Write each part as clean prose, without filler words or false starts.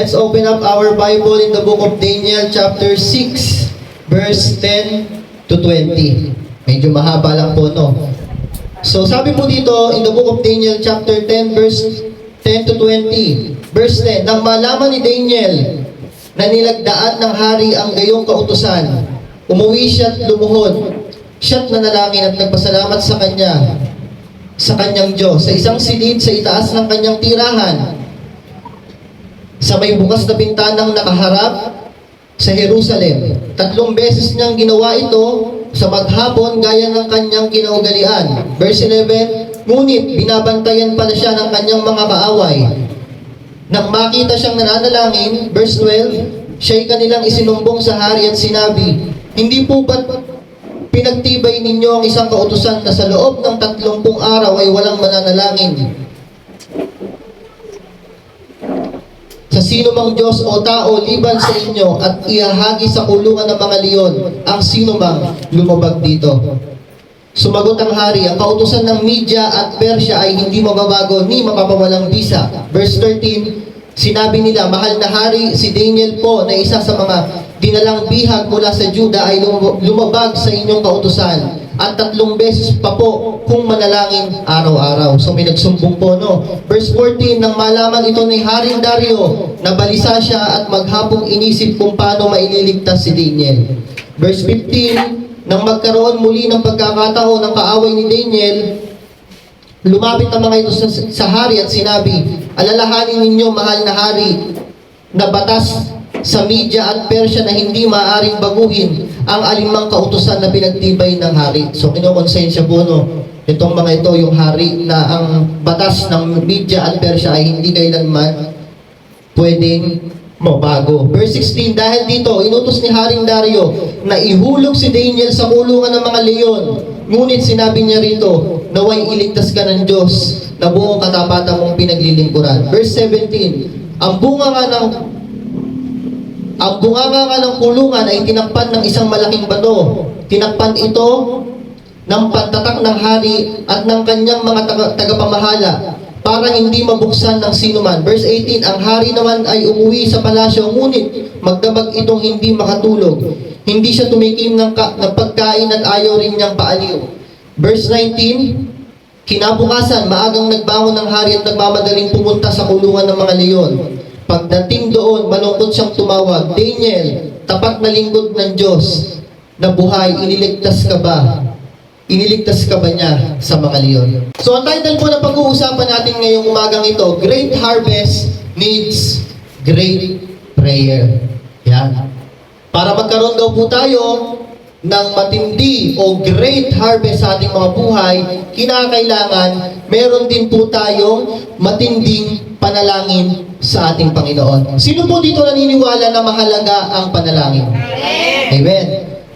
Let's open up our Bible in the book of Daniel chapter 6, verse 10 to 20. Medyo mahaba lang po, no? So sabi po dito in the book of Daniel chapter 10, verse 10 to 20. Verse 10, nang malaman ni Daniel na nilagdaan ng hari ang gayong kautusan, umuwi siya at lumuhod. Siya't nanalangin at nagpasalamat sa kanyang Diyos, sa isang silid sa itaas ng kanyang tirahan, sa may bukas na bintanang nakaharap sa Jerusalem. 3 beses niyang ginawa ito sa maghapon gaya ng kanyang kinaugalian. Verse 11, ngunit binabantayan pala siya ng kanyang mga kaaway. Nang makita siyang nananalangin, verse 12, siya'y kanilang isinumbong sa hari at sinabi, hindi po ba't pinagtibay ninyo ang isang kautusan na sa loob ng 30 araw ay walang mananalangin sa sino mang Diyos o tao liban sa inyo at ihahagi sa kulungan ng mga leon ang sino mang lumabag dito? Sumagot ang hari, ang kautusan ng Media at Persia ay hindi mababago ni mapapawalang bisa. Verse 13, sinabi nila, mahal na hari, si Daniel po na isa sa mga dinalang bihag mula sa Juda ay lumabag sa inyong kautusan at 3 beses pa po kung manalangin araw-araw. So may nagsumbong po, no? Verse 14, nang malaman ito ni Haring Dario, nabalisa siya at maghapong inisip kung paano maililigtas si Daniel. Verse 15, nang magkaroon muli ng pagkakataon ng kaaway ni Daniel, lumapit ang mga ito sa hari at sinabi, alalahanin ninyo, mahal na hari, na batas sa Media at Persia na hindi maaaring baguhin ang alimang kautusan na pinagtibay ng hari. So kinokonsensya po, no, itong mga ito, yung hari, na ang batas ng Media at Persia ay hindi kailanman pwedeng mabago. Verse 16, dahil dito, inutos ni Haring Dario na ihulog si Daniel sa kulungan ng mga leon. Ngunit sinabi niya rito, naway iligtas ka ng Diyos na buong katapatan mong pinaglilingkuran. Verse 17, ang bunganga nga ng kulungan ay tinakpan ng isang malaking bato. Tinakpan ito ng pantatak ng hari at ng kanyang mga tagapamahala para hindi mabuksan ng sinuman. Verse 18, ang hari naman ay umuwi sa palasyo, ngunit magdamag itong hindi makatulog. Hindi siya tumikim ng pagkain at ayaw rin niyang paaliw. Verse 19, kinabukasan, maagang nagbangon ng hari at nagmamadaling pumunta sa kulungan ng mga leon. Pagdating doon, malungkot siyang tumawag, Daniel, tapat na lingkod ng Diyos na buhay, iniligtas ka ba? Iniligtas ka ba niya sa mga leon? So ang title po na pag-uusapan natin ngayong umagang ito, Great Harvest Needs Great Prayer. Yan. Para magkaroon daw po tayo ng matindi o great harvest sa ating mga buhay, kinakailangan meron din po tayong matinding panalangin sa ating Panginoon. Sino po dito naniniwala na mahalaga ang panalangin? Amen.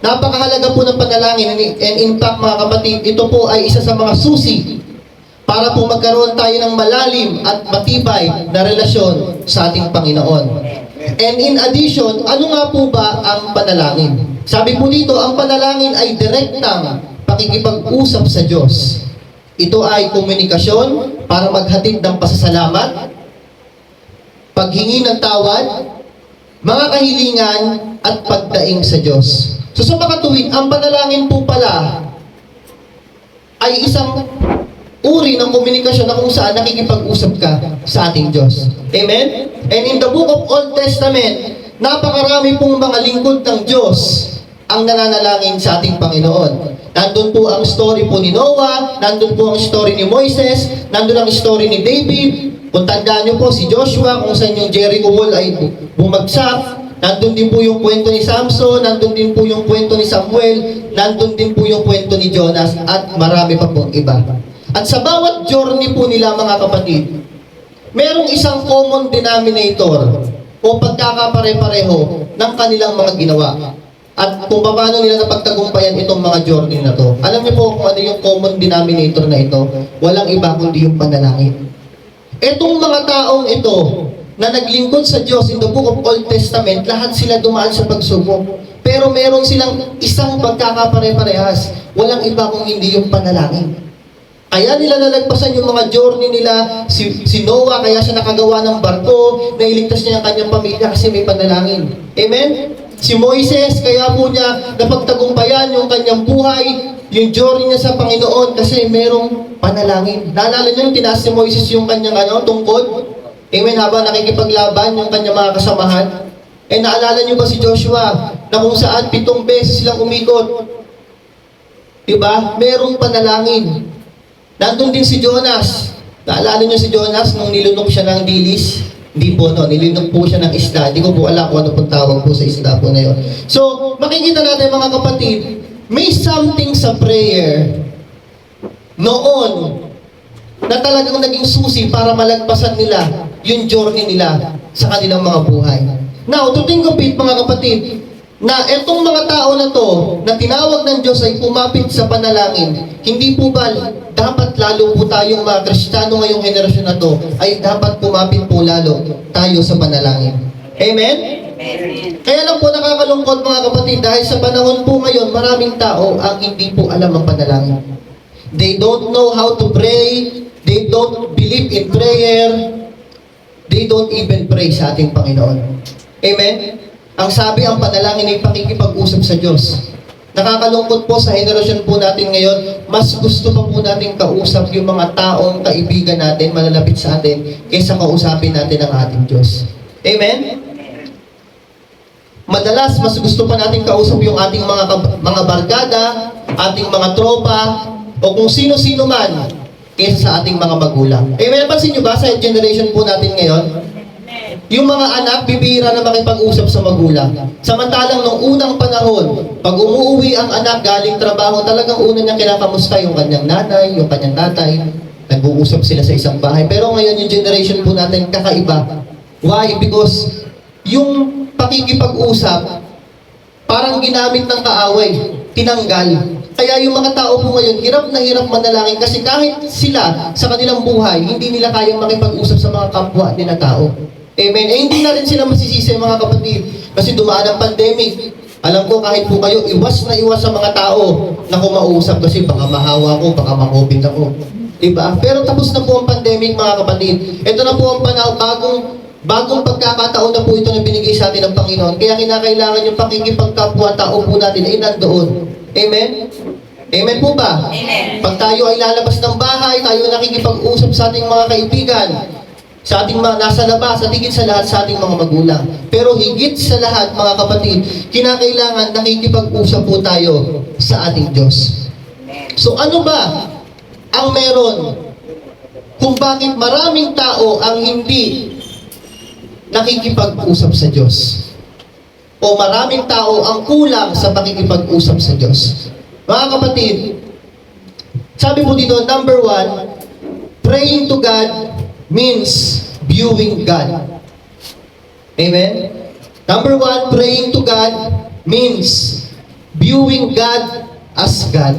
Napakahalaga po ng panalangin, and in fact mga kapatid, ito po ay isa sa mga susi para po magkaroon tayo ng malalim at matibay na relasyon sa ating Panginoon. And in addition, ano nga po ba ang panalangin? Sabi po dito, ang panalangin ay direktang pakikipag-usap sa Diyos. Ito ay komunikasyon para maghatid ng pasasalamat, paghingi ng tawad, mga kahilingan, at pagdaing sa Diyos. So sa makatuwid, ang panalangin po pala ay isang uri ng komunikasyon na kung saan nakikipag-usap ka sa ating Diyos. Amen? And in the book of Old Testament, napakarami pong mga lingkod ng Diyos ang nananalangin sa ating Panginoon. Nandun po ang story po ni Noah, nandun po ang story ni Moises, nandun ang story ni David. Kung tandaan nyo po si Joshua, kung saan yung Jericho wall ay bumagsak. Nandun din po yung kwento ni Samson, nandun din po yung kwento ni Samuel, nandun din po yung kwento ni Jonas, at marami pa pong iba. At sa bawat journey po nila mga kapatid, merong isang common denominator o pagkakapare-pareho ng kanilang mga ginawa. At kung paano nila napagtagumpayan itong mga journey na to. Alam niyo po kung ano yung common denominator na ito? Walang iba kundi yung panalangin. Etong mga taong ito na naglingkod sa Diyos in the book of Old Testament, lahat sila dumaan sa pagsubok. Pero meron silang isang pagkakapare-parehas. Walang iba kung hindi yung panalangin. Kaya nila nalagpasan yung mga journey nila. Si Noah, kaya siya nakagawa ng barko, nailigtas niya ang kanyang pamilya kasi may panalangin. Amen? Si Moises, kaya po niya napagtagumpayan yung kanyang buhay, yung journey niya sa Panginoon kasi merong panalangin. Naalala niyo, tinaas si Moises yung kanyang tungkod? Amen? Habang nakikipaglaban yung kanyang mga kasamahan. Naalala niyo ba si Joshua na kung saan 7 beses silang umikot? Diba? Merong panalangin. Nandun din si Jonas. Naalala niyo si Jonas nung nilunok siya ng dilis? Hindi po, no? Nilunok po siya ng isda. Hindi ko po alam kung ano pong tawag po sa isda po na yun. So, makikita natin mga kapatid, may something sa prayer noon na talagang naging susi para malagpasan nila yung journey nila sa kanilang mga buhay. Now, to think of it, mga kapatid, na etong mga tao na to, na tinawag ng Diyos ay kumapit sa panalangin, hindi po ba dapat lalo po tayong mga Kristiyano ngayong henerasyon na to, ay dapat kumapit po lalo tayo sa panalangin. Amen? Amen. Kaya lang po nakakalungkot mga kapatid, dahil sa panahon po ngayon, maraming tao ang hindi po alam ang panalangin. They don't know how to pray, they don't believe in prayer, they don't even pray sa ating Panginoon. Amen? Ang sabi, ang panalangin ay pakikipag-usap sa Diyos. Nakakalungkot po sa henerasyon po natin ngayon, mas gusto pa po natin kausap yung mga taong kaibigan natin, malalapit sa atin, kaysa kausapin natin ang ating Diyos. Amen? Madalas, mas gusto pa natin kausap yung ating mga barkada, ating mga tropa, o kung sino-sino man, kaysa sa ating mga magulang. Amen? Napansin nyo ba sa generation po natin ngayon? Yung mga anak, bibihira na makipag-usap sa magulang. Samantalang nung unang panahon, pag umuwi ang anak galing trabaho, talagang una niya kinakamusta yung kanyang nanay, yung kanyang tatay. Nag-uusap sila sa isang bahay. Pero ngayon yung generation po natin kakaiba. Why? Because yung pakikipag-usap, parang ginamit ng kaaway, tinanggal. Kaya yung mga tao po ngayon, hirap na hirap manalangin kasi kahit sila sa kanilang buhay, hindi nila kayang makipag-usap sa mga kapwa nila tao. Amen. Hindi na rin sila masisisi mga kapatid kasi dumaan ang pandemic. Alam ko kahit po kayo, iwas na iwas sa mga tao na kumausap kasi baka mahawa ko, baka ma-COVID ako. Diba? Pero tapos na po ang pandemic mga kapatid. Ito na po ang panahon, bagong pagkakataon na po ito na binigay sa atin ng Panginoon. Kaya kinakailangan yung pakikipagkapwa-tao po natin ay nandoon. Amen? Amen po ba? Amen. Pag tayo ay lalabas ng bahay, tayo nakikipag-usap sa ating mga kaibigan, sa ating mga nasa labas, at higit sa lahat sa ating mga magulang. Pero higit sa lahat, mga kapatid, kinakailangan nakikipag-usap po tayo sa ating Diyos. So ano ba ang meron kung bakit maraming tao ang hindi nakikipag-usap sa Diyos? O maraming tao ang kulang sa pakikipag-usap sa Diyos? Mga kapatid, sabi po dito, number 1, praying to God means viewing God. Amen? Number 1, praying to God means viewing God as God.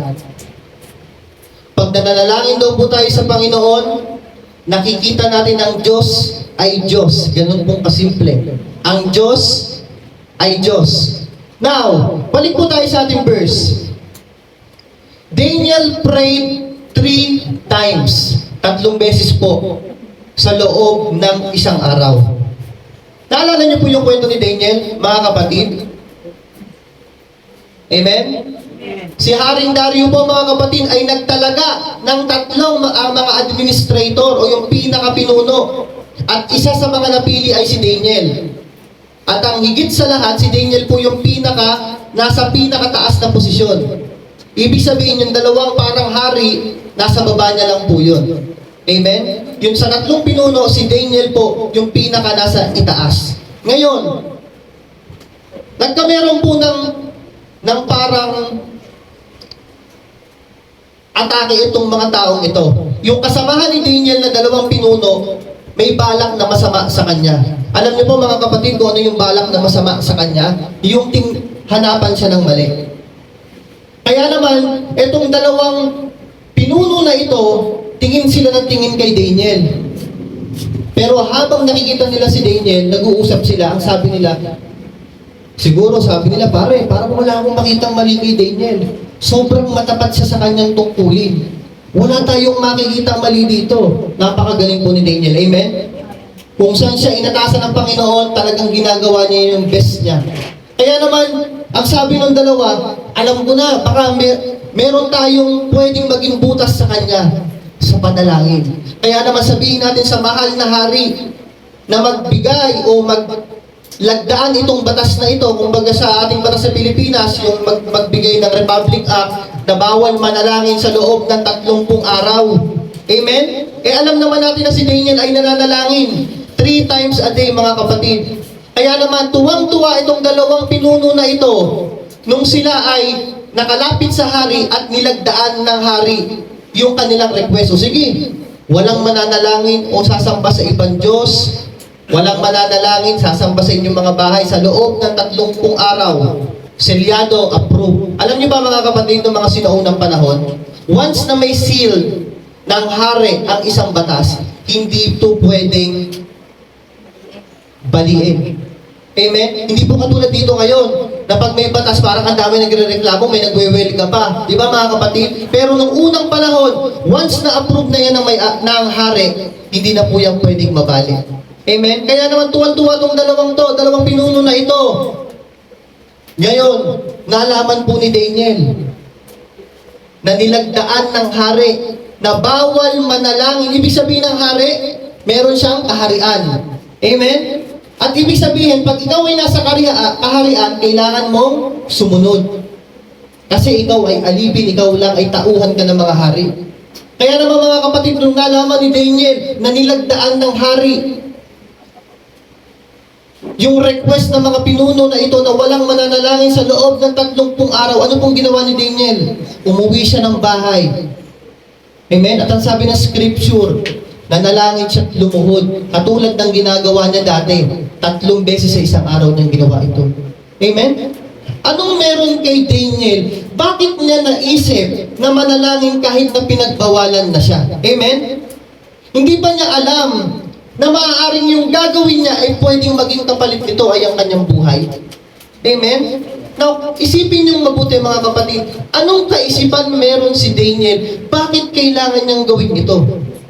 Pag nanalangin daw po tayo sa Panginoon, nakikita natin ang Diyos ay Diyos. Ganun pong kasimple. Ang Diyos ay Diyos. Now, balik po tayo sa ating verse. Daniel prayed 3 times. 3 beses po sa loob ng isang araw. Naalala niyo po yung kwento ni Daniel, mga kapatid? Amen? Si Haring Dario po, mga kapatid, ay nagtalaga ng 3 mga administrator o yung pinakapinuno. At isa sa mga napili ay si Daniel. At ang higit sa lahat, si Daniel po yung nasa pinakataas na posisyon. Ibig sabihin, yung dalawang parang hari, nasa baba niya lang po yun. Amen? Yung sa 3 pinuno, si Daniel po, yung pinaka nasa itaas. Ngayon, nagkameron po ng parang atake itong mga taong ito. Yung kasamahan ni Daniel na 2 pinuno, may balak na masama sa kanya. Alam niyo po mga kapatid kung ano yung balak na masama sa kanya? Yung hanapan siya ng mali. Kaya naman, itong 2 pinuno na ito, tingin sila ng tingin kay Daniel. Pero habang nakikita nila si Daniel, nag-uusap sila, ang sabi nila, siguro sabi nila, parang wala akong makitang mali kay Daniel. Sobrang matapat siya sa kanyang tungkulin. Wala tayong makikita mali dito. Napakagaling po ni Daniel. Amen? Kung saan siya inatasan ng Panginoon, talagang ginagawa niya yung best niya. Kaya naman, ang sabi ng dalawa, alam ko na, baka meron tayong pwedeng maging butas sa Kanya sa panalangin. Kaya naman sabihin natin sa mahal na hari na magbigay o maglagdaan itong batas na ito, kumbaga sa ating batas sa Pilipinas, yung magbigay ng Republic Act na bawal manalangin sa loob ng 30 araw. Amen? Alam naman natin na si Daniel ay nananalangin 3 times a day, mga kapatid. Kaya naman, tuwang-tuwa itong dalawang pinuno na ito nung sila ay nakalapit sa hari at nilagdaan ng hari yung kanilang request. O sige, walang mananalangin o sasamba sa ibang Diyos, walang mananalangin, sasamba sa inyong mga bahay sa loob ng 30 araw. Selyado, approve. Alam niyo ba mga kapatid ng mga sinaunang panahon, once na may seal ng hari ang isang batas, hindi ito pwedeng baliin. Amen? Hindi po katulad dito ngayon, na pag may batas, parang ang dami nagre-reklamo, may nagwe-welcome pa. Di ba mga kapatid? Pero nung unang panahon, once na approve na yan ng hari, hindi na po yan pwedeng mabalik. Amen? Kaya naman tuwan-tuwa itong dalawang pinuno na ito. Ngayon, nalaman po ni Daniel na nilagdaan ng hari na bawal manalangin. Ibig sabihin ng hari, meron siyang kaharian. Amen? At ibig sabihin, pag ikaw ay nasa kaharian, kailangan mong sumunod. Kasi ikaw ay alipin, ikaw lang ay tauhan ka ng mga hari. Kaya naman mga kapatid, nung nalaman ni Daniel na nilagdaan ng hari, yung request ng mga pinuno na ito na walang mananalangin sa loob ng 30 araw, ano pong ginawa ni Daniel? Umuwi siya ng bahay. Amen? At ang sabi ng scripture, nanalangin siya at lumuhod. Katulad ng ginagawa niya dati. 3 beses sa isang araw niyang ginawa ito. Amen? Anong meron kay Daniel? Bakit niya naisip na manalangin kahit na pinagbawalan na siya? Amen? Hindi ba niya alam na maaaring yung gagawin niya ay pwedeng maging kapalit nito ay ang kanyang buhay? Amen? Now, isipin niyong mabuti mga kapatid, anong kaisipan meron si Daniel? Bakit kailangan niyang gawin ito?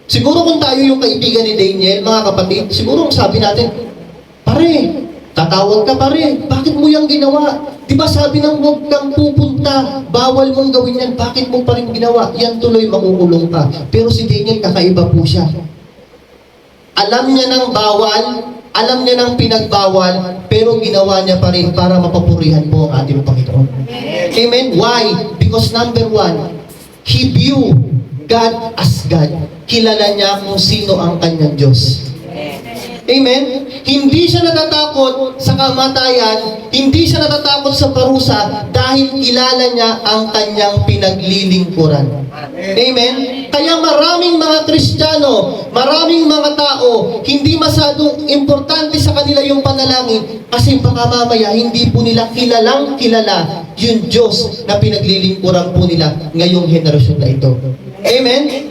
Siguro kung tayo yung kaibigan ni Daniel, mga kapatid, siguro sabi natin, pare, tatawag ka pare, bakit mo yung ginawa? Diba sabi ng huwag kang pupunta, bawal mong gawin yan, bakit mo pa rin ginawa? Yan tuloy, makukulong ka. Pero si Daniel, kakaiba po siya. Alam niya ng bawal, alam niya ng pinagbawal, pero ginawa niya pa rin para mapapurihan po ang ating Panginoon. Amen? Why? Because number 1, he view God as God. Kilala niya kung sino ang kanyang Diyos. Amen? Hindi siya natatakot sa kamatayan, hindi siya natatakot sa parusa dahil kilala niya ang kanyang pinaglilingkuran. Amen? Kaya maraming mga Kristiyano, maraming mga tao, hindi masyadong importante sa kanila yung panalangin kasi baka mamaya hindi po nila kilalang kilala yung Diyos na pinaglilingkuran po nila ngayong henerasyon na ito. Amen?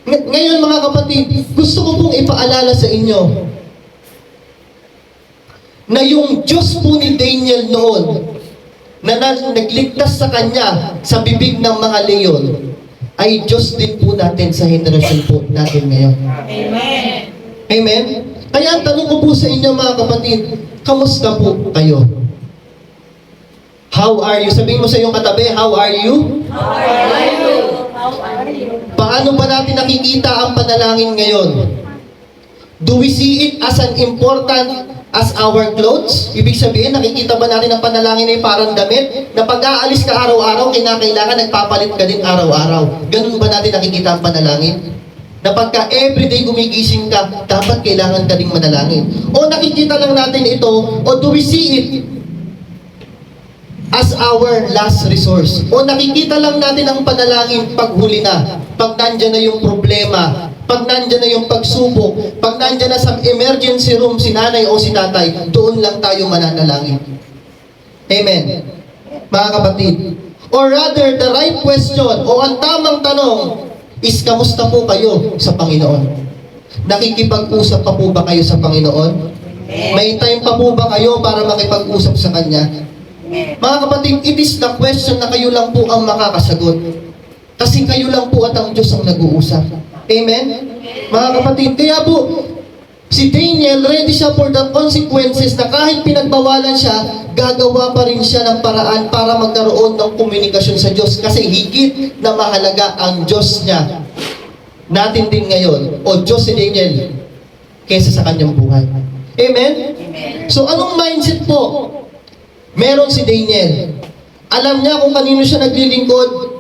Ngayon mga kapatid, gusto ko pong ipaalala sa inyo na yung Diyos po ni Daniel noon na nagligtas sa kanya sa bibig ng mga leon ay Diyos din po natin sa henerasyon po natin ngayon. Amen. Amen? Kaya tanong ko po sa inyo mga kapatid, kamusta po kayo? How are you? Sabihin mo sa iyong katabi, how are you? How are you? How are you? Paano ba natin nakikita ang panalangin ngayon? Do we see it as an important as our clothes? Ibig sabihin, nakikita ba natin ang panalangin ay parang damit? Na pag-aalis ka araw-araw, kinakailangan nagpapalit ka din araw-araw. Ganun ba natin nakikita ang panalangin? Na pagka everyday gumigising ka, dapat kailangan ka ding manalangin. O nakikita lang natin ito, o do we see it as our last resource? O nakikita lang natin ang panalangin pag huli na, pag nandyan na yung problema, pag nandyan na yung pagsubok, pag nandyan na sa emergency room si nanay o si tatay, doon lang tayo mananalangin. Amen. Mga kapatid. Or rather, the right question o ang tamang tanong is, kamusta po kayo sa Panginoon? Nakikipag-usap pa po ba kayo sa Panginoon? May time pa po ba kayo para makipag-usap sa Kanya? Mga kapatid, it is the question na kayo lang po ang makakasagot. Kasi kayo lang po at ang Diyos ang nag-uusap. Amen? Mga kapatid, kaya po, si Daniel, ready siya for the consequences na kahit pinagbawalan siya, gagawa pa rin siya ng paraan para magkaroon ng komunikasyon sa Diyos. Kasi higit na mahalaga ang Diyos niya. Natin din ngayon, o Diyos si Daniel, kaysa sa kanyang buhay. Amen? So, anong mindset po meron si Daniel? Alam niya kung kanino siya naglilingkod.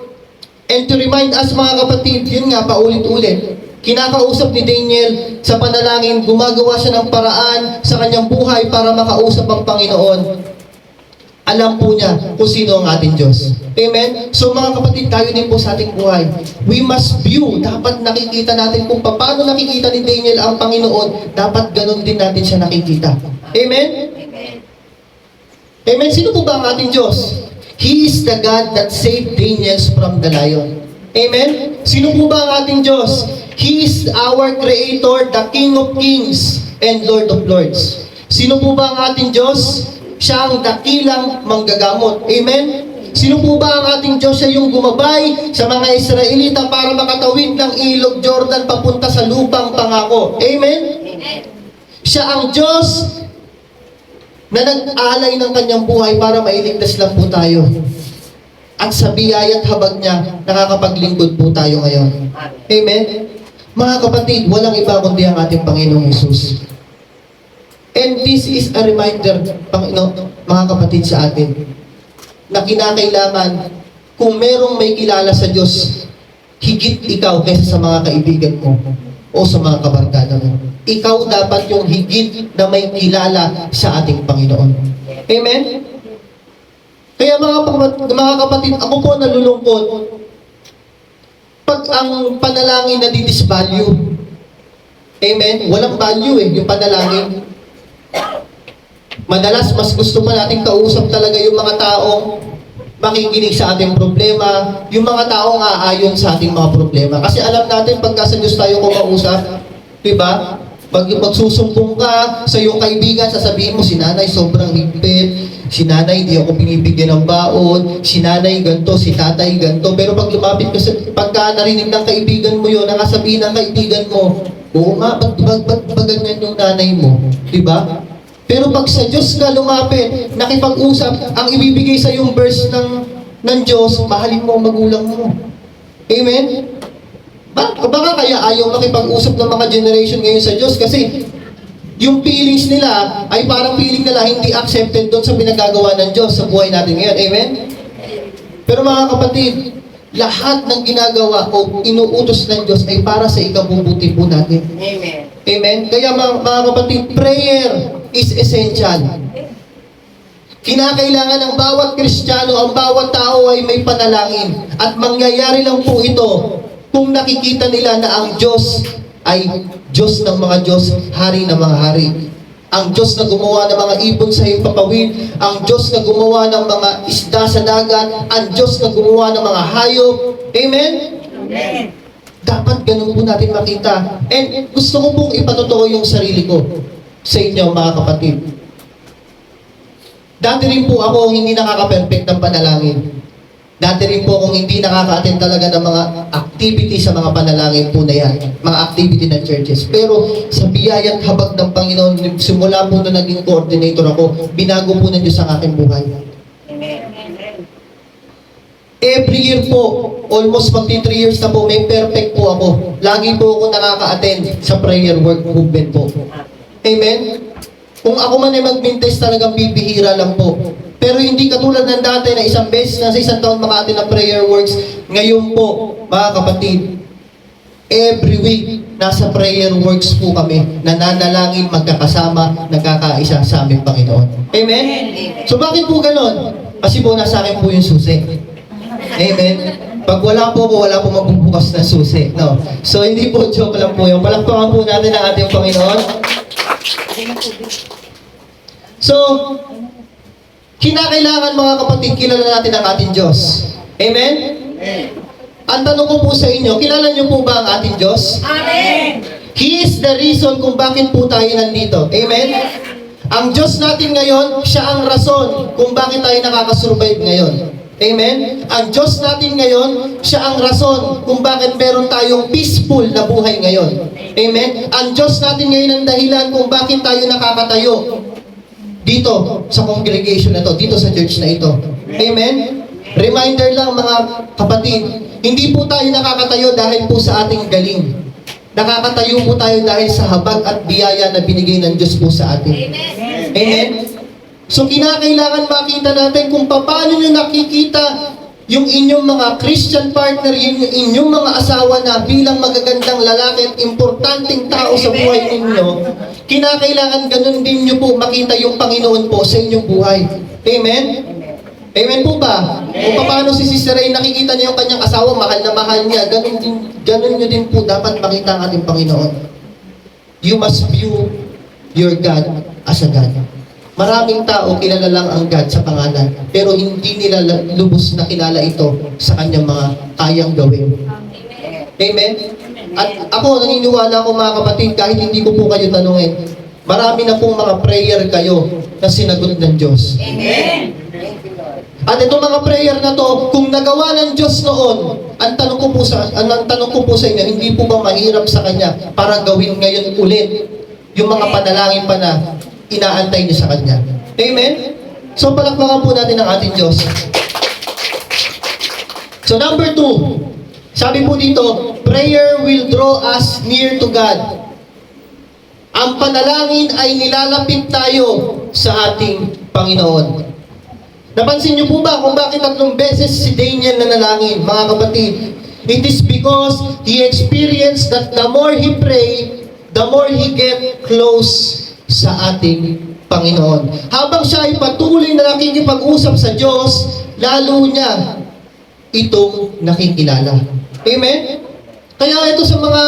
And to remind us mga kapatid, yun nga, paulit-ulit. Kinakausap ni Daniel sa panalangin, gumagawa siya ng paraan sa kanyang buhay para makausap ang Panginoon. Alam po niya kung sino ang ating Diyos. Amen? So mga kapatid, tayo din po sa ating buhay. We must view, dapat nakikita natin kung paano nakikita ni Daniel ang Panginoon, dapat ganun din natin siya nakikita. Amen? Amen? Sino po ba ang ating Diyos? He is the God that saved Daniel from the lion. Amen? Sino po ba ang ating Diyos? He is our Creator, the King of Kings and Lord of Lords. Sino po ba ang ating Diyos? Siya ang dakilang manggagamot. Amen? Sino po ba ang ating Diyos? Siya yung gumabay sa mga Israelita para makatawid ng ilog Jordan papunta sa lupang pangako. Amen? Siya ang Diyos na nag-alay ng kanyang buhay para mailigtas lang po tayo. At sa biyaya at habag niya, nakakapaglingkod po tayo ngayon. Amen? Mga kapatid, walang iba kundi ang ating Panginoong Hesus. And this is a reminder, mga kapatid sa atin, na kinakailangan, kung merong may kilala sa Diyos, higit ikaw kaysa sa mga kaibigan mo o sa mga kabarkada mo. Ikaw dapat yung higit na may kilala sa ating Panginoon. Amen? Kaya mga kapatid, ako po nalulungkot pag ang panalangin na di-disvalue. Amen? Walang value yung panalangin. Madalas, mas gusto pa natin kausap talaga yung mga taong makikinig sa ating problema, yung mga taong aayon sa ating mga problema. Kasi alam natin, pagka sa Diyos tayo kumausap, diba? Pag magsusumbong ka sa iyong kaibigan, sasabihin mo, si nanay sobrang higpit, si nanay di ako binibigyan ng baon, si nanay ganto, si tatay ganto. Pero pag lumapit ka pagka narinig ng kaibigan mo yun, nakasabihin ng kaibigan mo, oo nga, ba't ganyan yung nanay mo? Diba? Pero pag sa Diyos ka lumapit, nakipag-usap, ang ibibigay sa yung verse ng Diyos, mahalin mo ang magulang mo. Amen? Baka kaya ayaw makipag-usap ng mga generation ngayon sa Diyos kasi yung feelings nila ay parang feeling nila hindi accepted doon sa pinagagawa ng Diyos sa buhay natin ngayon. Amen? Pero mga kapatid, lahat ng ginagawa o inuutos ng Diyos ay para sa ikabubuti po natin. Amen. Amen? Kaya mga kapatid, prayer is essential. Kinakailangan ng bawat Kristiyano, ang bawat tao ay may panalangin. At mangyayari lang po ito kung nakikita nila na ang Diyos ay Diyos ng mga Diyos, Hari ng mga Hari. Ang Diyos na gumawa ng mga ibon sa himpapawid, ang Diyos na gumawa ng mga isda sa dagat, ang Diyos na gumawa ng mga hayop. Amen? Amen. Dapat ganun po natin makita. And gusto ko pong ipatotoo yung sarili ko sa inyo, mga kapatid. Dati rin po ako hindi nakaka-perfect ng panalangin. Dati rin po akong hindi nakaka-attend talaga ng mga activity sa mga panalangin po na yan. Mga activity ng churches. Pero sa biyaya at habag ng Panginoon, simula po na naging coordinator ako, binago po ng Diyos ang aking buhay. Every year po, almost magti 3 years na po, may perfect po ako. Lagi po ako nakaka-attend sa prayer work movement po. Amen? Kung ako man ay mag-mintes, talagang bibihira lang po. Pero hindi katulad ng dati na isang beses na sa isang taon maka-attend ng prayer works. Ngayon po, mga kapatid, every week, nasa prayer works po kami, nananalangin, magkakasama, nagkakaisa sa aming Panginoon. Amen? So bakit po ganon? Kasi po nasa akin po yung susi. Amen? Pag wala po ko, wala po magbubukas na susi. No? So hindi po, joke lang po yun. Palakpakan po natin ang ating Panginoon. So, kinakailangan mga kapatid, kilala natin ang ating Diyos. Amen? Ang tanong ko po sa inyo, kilala niyo po ba ang ating Diyos? Amen. He is the reason kung bakit po tayo nandito. Amen? Ang Diyos natin ngayon, siya ang rason kung bakit tayo nakakasurvive ngayon. Amen? Ang Diyos natin ngayon, siya ang rason kung bakit meron tayong peaceful na buhay ngayon. Amen? Ang Diyos natin ngayon ang dahilan kung bakit tayo nakakatayo dito sa congregation na to, dito sa church na ito. Amen? Reminder lang mga kapatid, hindi po tayo nakakatayo dahil po sa ating galing. Nakakatayo po tayo dahil sa habag at biyaya na binigay ng Diyos po sa atin. Amen? So kinakailangan makita natin kung paano nyo nakikita yung inyong mga Christian partner, yung inyong mga asawa na bilang magagandang lalaki at importanteng tao sa buhay ninyo. Kinakailangan ganun din nyo po makita yung Panginoon po sa inyong buhay. Amen? Amen po ba? Kung paano si Sister Ray nakikita niya yung kanyang asawa, mahal na mahal niya, ganun nyo din po dapat makita ang ating Panginoon. You must view your God as a God. Maraming tao kilala lang ang God sa pangalan, pero hindi nila lubos na kilala ito sa kanyang mga kayang gawin. Amen? At ako, naniniwala ako mga kapatid, kahit hindi ko po kayo tanungin, marami na pong mga prayer kayo na sinagot ng Diyos. Amen. At itong mga prayer na to, kung nagawa ng Diyos noon, ang tanong ko po sa inyo, hindi po ba mahirap sa Kanya para gawin ngayon ulit yung mga panalangin pa na inaantay niyo sa Kanya? Amen? So palakpakan po natin ang ating Diyos. So number 2, sabi po dito, prayer will draw us near to God. Ang panalangin ay nilalapit tayo sa ating Panginoon. Napansin niyo po ba kung bakit 3 beses si Daniel nanalangin, mga kapatid? It is because he experienced that the more he pray, the more he get close sa ating Panginoon. Habang siya ay patuloy na nakikipag-usap sa Diyos, lalo niya itong nakikilala. Amen? Kaya ito sa mga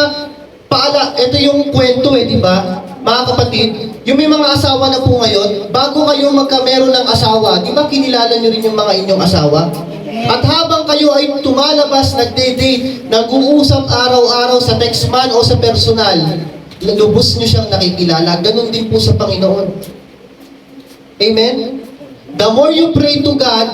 ito yung kwento di ba? Mga kapatid, yung may mga asawa na po ngayon, bago kayo meron ng asawa, di ba kinilala nyo rin yung mga inyong asawa? At habang kayo ay tumalabas, nagde-date, nag-uusap araw-araw sa text man o sa personal, lubos nyo siyang nakikilala. Ganon din po sa Panginoon. Amen? The more you pray to God,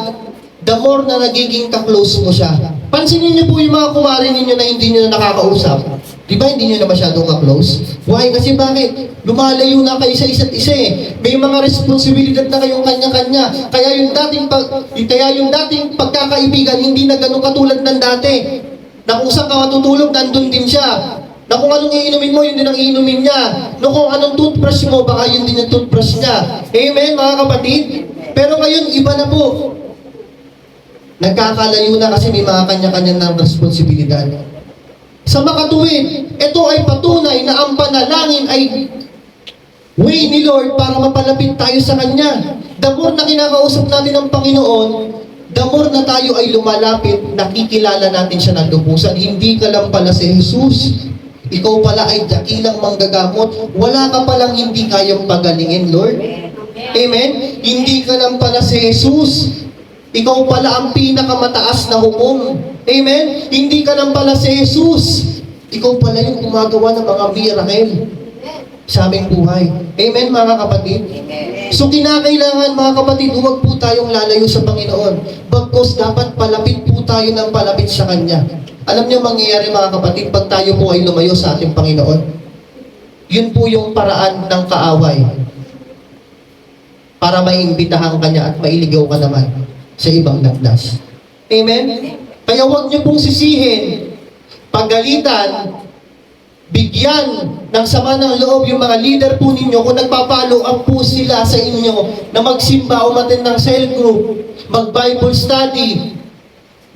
the more na nagiging ka-close mo siya. Pansinin niyo po yung mga kumari ninyo na hindi nyo na nakakausap. Di ba hindi nyo na masyadong ka-close? Why? Kasi bakit? Lumalayo na kayo sa isa't isa May mga responsibilidad na kayong kanya-kanya. Kaya yung dating pagkakaibigan, hindi na ganun katulad ng dati. Na kung saan ka matutulog, nandun din siya. Na kung anong iinumin mo, yun din ang iinumin niya. Na kung anong toothbrush mo, baka yun din ang toothbrush niya. Amen, mga kapatid? Pero ngayon, iba na po. Nagkakalayo na kasi may mga kanya-kanya ng responsibilidad. Sa makatuwid, ito ay patunay na ang panalangin ay way ni Lord para mapalapit tayo sa Kanya. The more na kinakausap natin ang Panginoon, the more na tayo ay lumalapit, nakikilala natin siya ng lubusan. Hindi ka lang pala si Jesus. Ikaw pala ay dakilang manggagamot. Wala ka palang hindi kayang pagalingin, Lord. Amen? Hindi ka lang pala si Jesus. Ikaw pala ang pinakamataas na hukom. Amen? Hindi ka lang pala si Jesus. Ikaw pala yung gumagawa ng mga miracle sa aming buhay. Amen, mga kapatid? So, kinakailangan, mga kapatid, huwag po tayong lalayo sa Panginoon. Bagkus, dapat palapit po tayo ng palapit sa Kanya. Alam niyo mangyayari, mga kapatid, pag tayo po ay lumayo sa ating Panginoon, yun po yung paraan ng kaaway para maimbitahan ka niya at mailigaw ka naman sa ibang landas. Amen? Kaya huwag niyo pong sisihin, pagalitan, bigyan ng sama ng loob yung mga leader po ninyo kung nagpapalo up po sila sa inyo na magsimba o umattend ng cell group, mag-Bible study,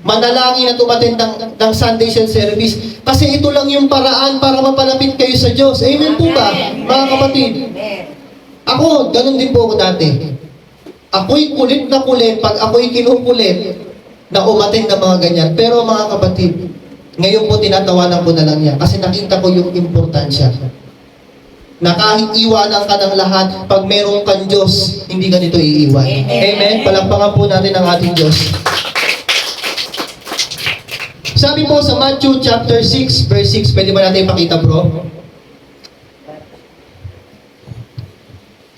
manalangin at umattend ng Sunday service. Kasi ito lang yung paraan para mapalapit kayo sa Diyos. Amen po ba, mga kapatid? Ako, ganun din po ako dati. Ako'y kulit na kulit pag ako'y kinukulit na umattend ng mga ganyan. Pero mga kapatid, ngayon po tinatawanan ko na lang yan kasi nakita ko yung importansya. Na kahit iwanan ka ng lahat, pag meron kang Diyos, hindi ka nito iiwan. Amen? Palakpakan po natin ang ating Diyos. Sabi po sa Matthew chapter 6, verse 6, pwede ba natin ipakita, bro?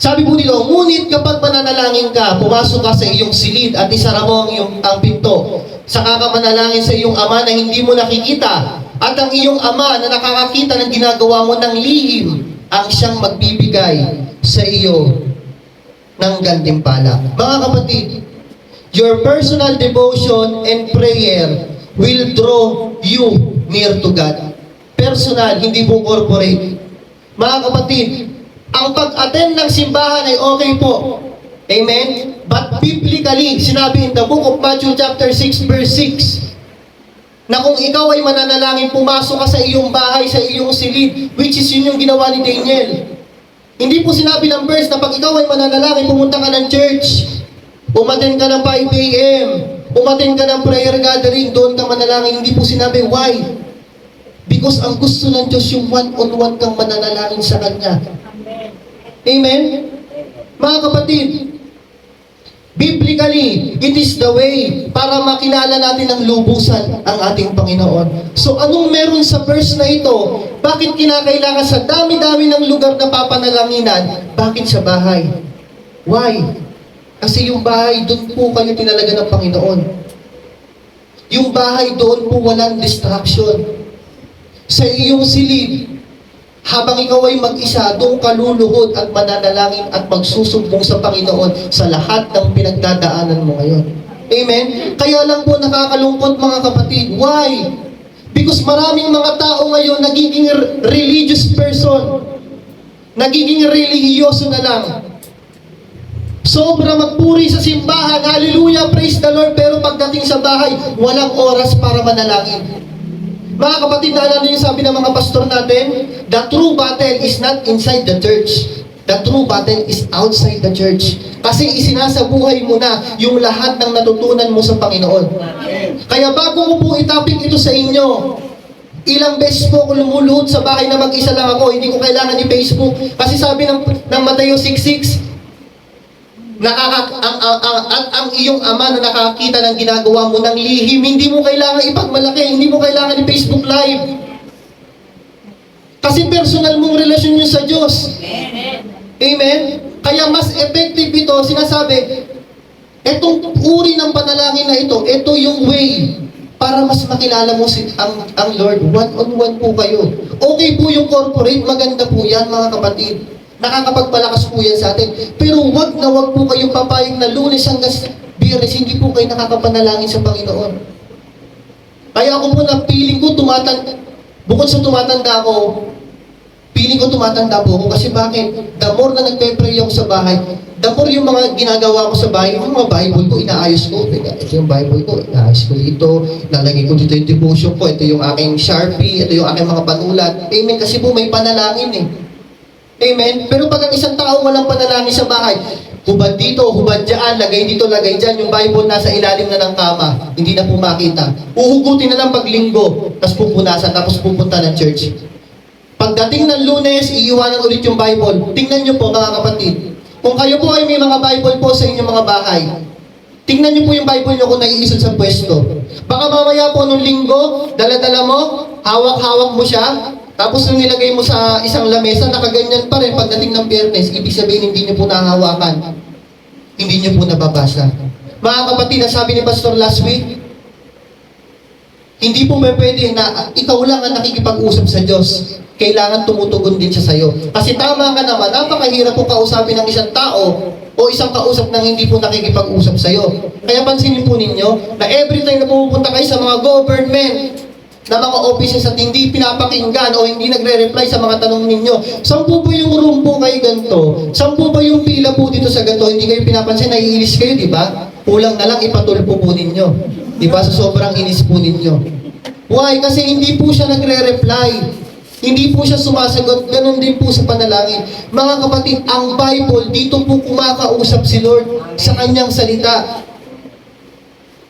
Sabi po dito, ngunit kapag mananalangin ka, pumasok ka sa iyong silid at isara mo ang pinto. Saka ka manalangin sa iyong ama na hindi mo nakikita. At ang iyong ama na nakakakita ng ginagawa mo ng lihim, ang siyang magbibigay sa iyo ng gantimpala. Mga kapatid, your personal devotion and prayer will draw you near to God. Personal, hindi po corporate. Mga kapatid, ang pag-attend ng simbahan ay okay po. Amen? But biblically, sinabi in the book of Matthew chapter 6 verse 6, na kung ikaw ay mananalangin, pumasok ka sa iyong bahay, sa iyong silid, which is yun yung ginawa ni Daniel. Hindi po sinabi ng verse na pag ikaw ay mananalangin, pumunta ka ng church, umattend ka ng 5 a.m., umattend ka ng prayer gathering, doon ka manalangin. Hindi po sinabi, why? Because ang gusto ng Diyos yung one-on-one kang mananalangin sa Kanya. Amen? Mga kapatid, biblically, it is the way para makilala natin ang lubusan ang ating Panginoon. So, anong meron sa verse na ito? Bakit kinakailangan sa dami-dami ng lugar na papanalanginan? Bakit sa bahay? Why? Kasi yung bahay, doon po kayo tinalaga ng Panginoon. Yung bahay, doon po walang distraction. Sa iyong silid, habang ikaw ay mag-isa, doon ka luluhod at mananalangin at magsusumbong sa Panginoon sa lahat ng pinagdadaanan mo ngayon. Amen? Kaya lang po nakakalungkot mga kapatid. Why? Because maraming mga tao ngayon nagiging religious person. Nagiging relihiyoso na lang. Sobra magpuri sa simbahan, hallelujah, praise the Lord, pero pagdating sa bahay, walang oras para manalangin. Mga kapatid, naalala niyo sabi ng mga pastor natin, the true battle is not inside the church. The true battle is outside the church. Kasi isinasabuhay mo na yung lahat ng natutunan mo sa Panginoon. Kaya bago ko po itapik ito sa inyo, ilang beses po ako lumuluhod sa bahay na mag-isa lang ako, hindi ko kailangan ni Facebook. Kasi sabi ng Mateo 6:6, ang iyong ama na nakakita ng ginagawa mo ng lihim, hindi mo kailangan ipagmalaki, hindi mo kailangan ni Facebook Live. Kasi personal mong relasyon yun sa Diyos. Amen? Kaya mas effective ito, sinasabi, etong uri ng panalangin na ito yung way para mas makilala mo ang Lord. One-on-one po kayo. Okay po yung corporate, maganda po yan mga kapatid. Nakakapagpalakas po yan sa atin. Pero wag na wag po kayong papayag na Lunes hanggang Biyernes, hindi po kayo nakakapanalangin sa Panginoon. Kaya ako po na feeling ko bukod sa tumatanda ako, feeling ko tumatanda po ako kasi bakit? The more na nagpe-pray ako sa bahay, the more yung mga ginagawa ko sa bahay, yung mga Bible ko, inaayos ko. Ito yung Bible ko, inaayos ko dito, lalagay ko dito yung devotion ko, ito yung aking Sharpie, ito yung aking mga panulat. Amen, kasi po may panalangin eh. Amen? Pero pag ang isang tao walang panalangin sa bahay, hubad dito, hubad dyan, lagay dito, lagay dyan, yung Bible nasa ilalim na ng kama, hindi na po makita. Uhugutin na lang paglinggo, tapos pupunasan, tapos pupunta ng church. Pagdating ng Lunes, iiwanan ulit yung Bible. Tingnan nyo po mga kapatid, kung kayo po ay may mga Bible po sa inyong mga bahay, tingnan nyo po yung Bible nyo kung naiisod sa pwesto. Baka mamaya po nung linggo, dala-dala mo, hawak-hawak mo siya, tapos nung nilagay mo sa isang lamesa, nakaganyan pa rin pagdating ng Biyernes, ibig sabihin hindi nyo po nahahawakan. Hindi nyo po nababasa. Mga kapatid, sabi ni Pastor last week, hindi po may pwede na ikaw lang ang nakikipag-usap sa Diyos. Kailangan tumutugon din siya sa'yo. Kasi tama ka naman, napakahirap po kausapin ng isang tao o isang kausap nang hindi po nakikipag-usap sa'yo. Kaya pansinin po ninyo na every time na pupunta kayo sa mga government, na mga offices at hindi pinapakinggan o hindi nagre-reply sa mga tanong ninyo. Saan po yung room po kayo ganito? Saan po ba yung pila po dito sa ganito? Hindi kayo pinapansin, naiinis kayo, di ba? Kulang na lang ipatulpo po ninyo. Di ba? Sa sobrang inis po ninyo. Why? Kasi hindi po siya nagre-reply. Hindi po siya sumasagot. Ganon din po sa panalangin. Mga kapatid, ang Bible, dito po kumakausap si Lord sa kanyang salita.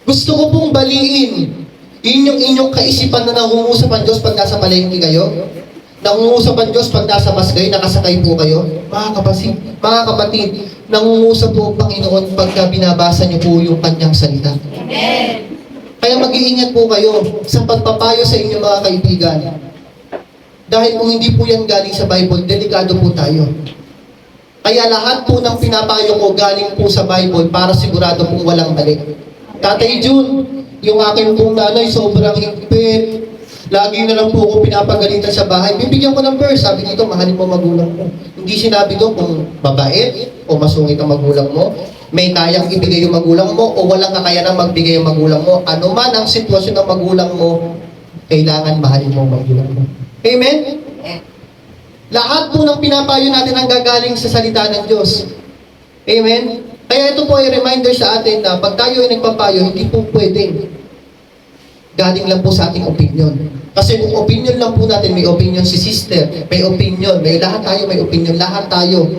Gusto ko pong baliin inyong kaisipan na nangungusap ang Diyos pag nasa palengke kayo? Nangungusap ang Diyos pag nasa bus kayo, nakasakay po kayo? Mga kapatid, nangungusap po ang Panginoon pagka binabasa niyo po yung kanyang salita. Amen. Kaya mag-iingat po kayo sa pagpapayo sa inyong mga kaibigan. Dahil kung hindi po yan galing sa Bible, delikado po tayo. Kaya lahat po ng pinapayo ko galing po sa Bible para sigurado pong walang mali. Tatay Jun, yung akin pong nanay sobrang higpit. Lagi na lang po ako pinapagalitan sa bahay. Bibigyan ko ng verse. Sabi dito, mahalin mo magulang mo. Hindi sinabi doon kung mabait o masungit ang magulang mo. May kayang ibigay yung magulang mo o walang kakayanang magbigay yung magulang mo. Ano man ang sitwasyon ng magulang mo, kailangan mahalin mo ang magulang mo. Amen? Lahat po ng pinapayo natin ang gagaling sa salita ng Diyos. Amen? Kaya ito po ay reminder sa atin na pag tayo ay nagpapayo, hindi po pwedeng galing lang po sa ating opinion. Kasi kung opinion lang po natin, may opinion si sister, may opinion, may lahat tayo may opinion, lahat tayo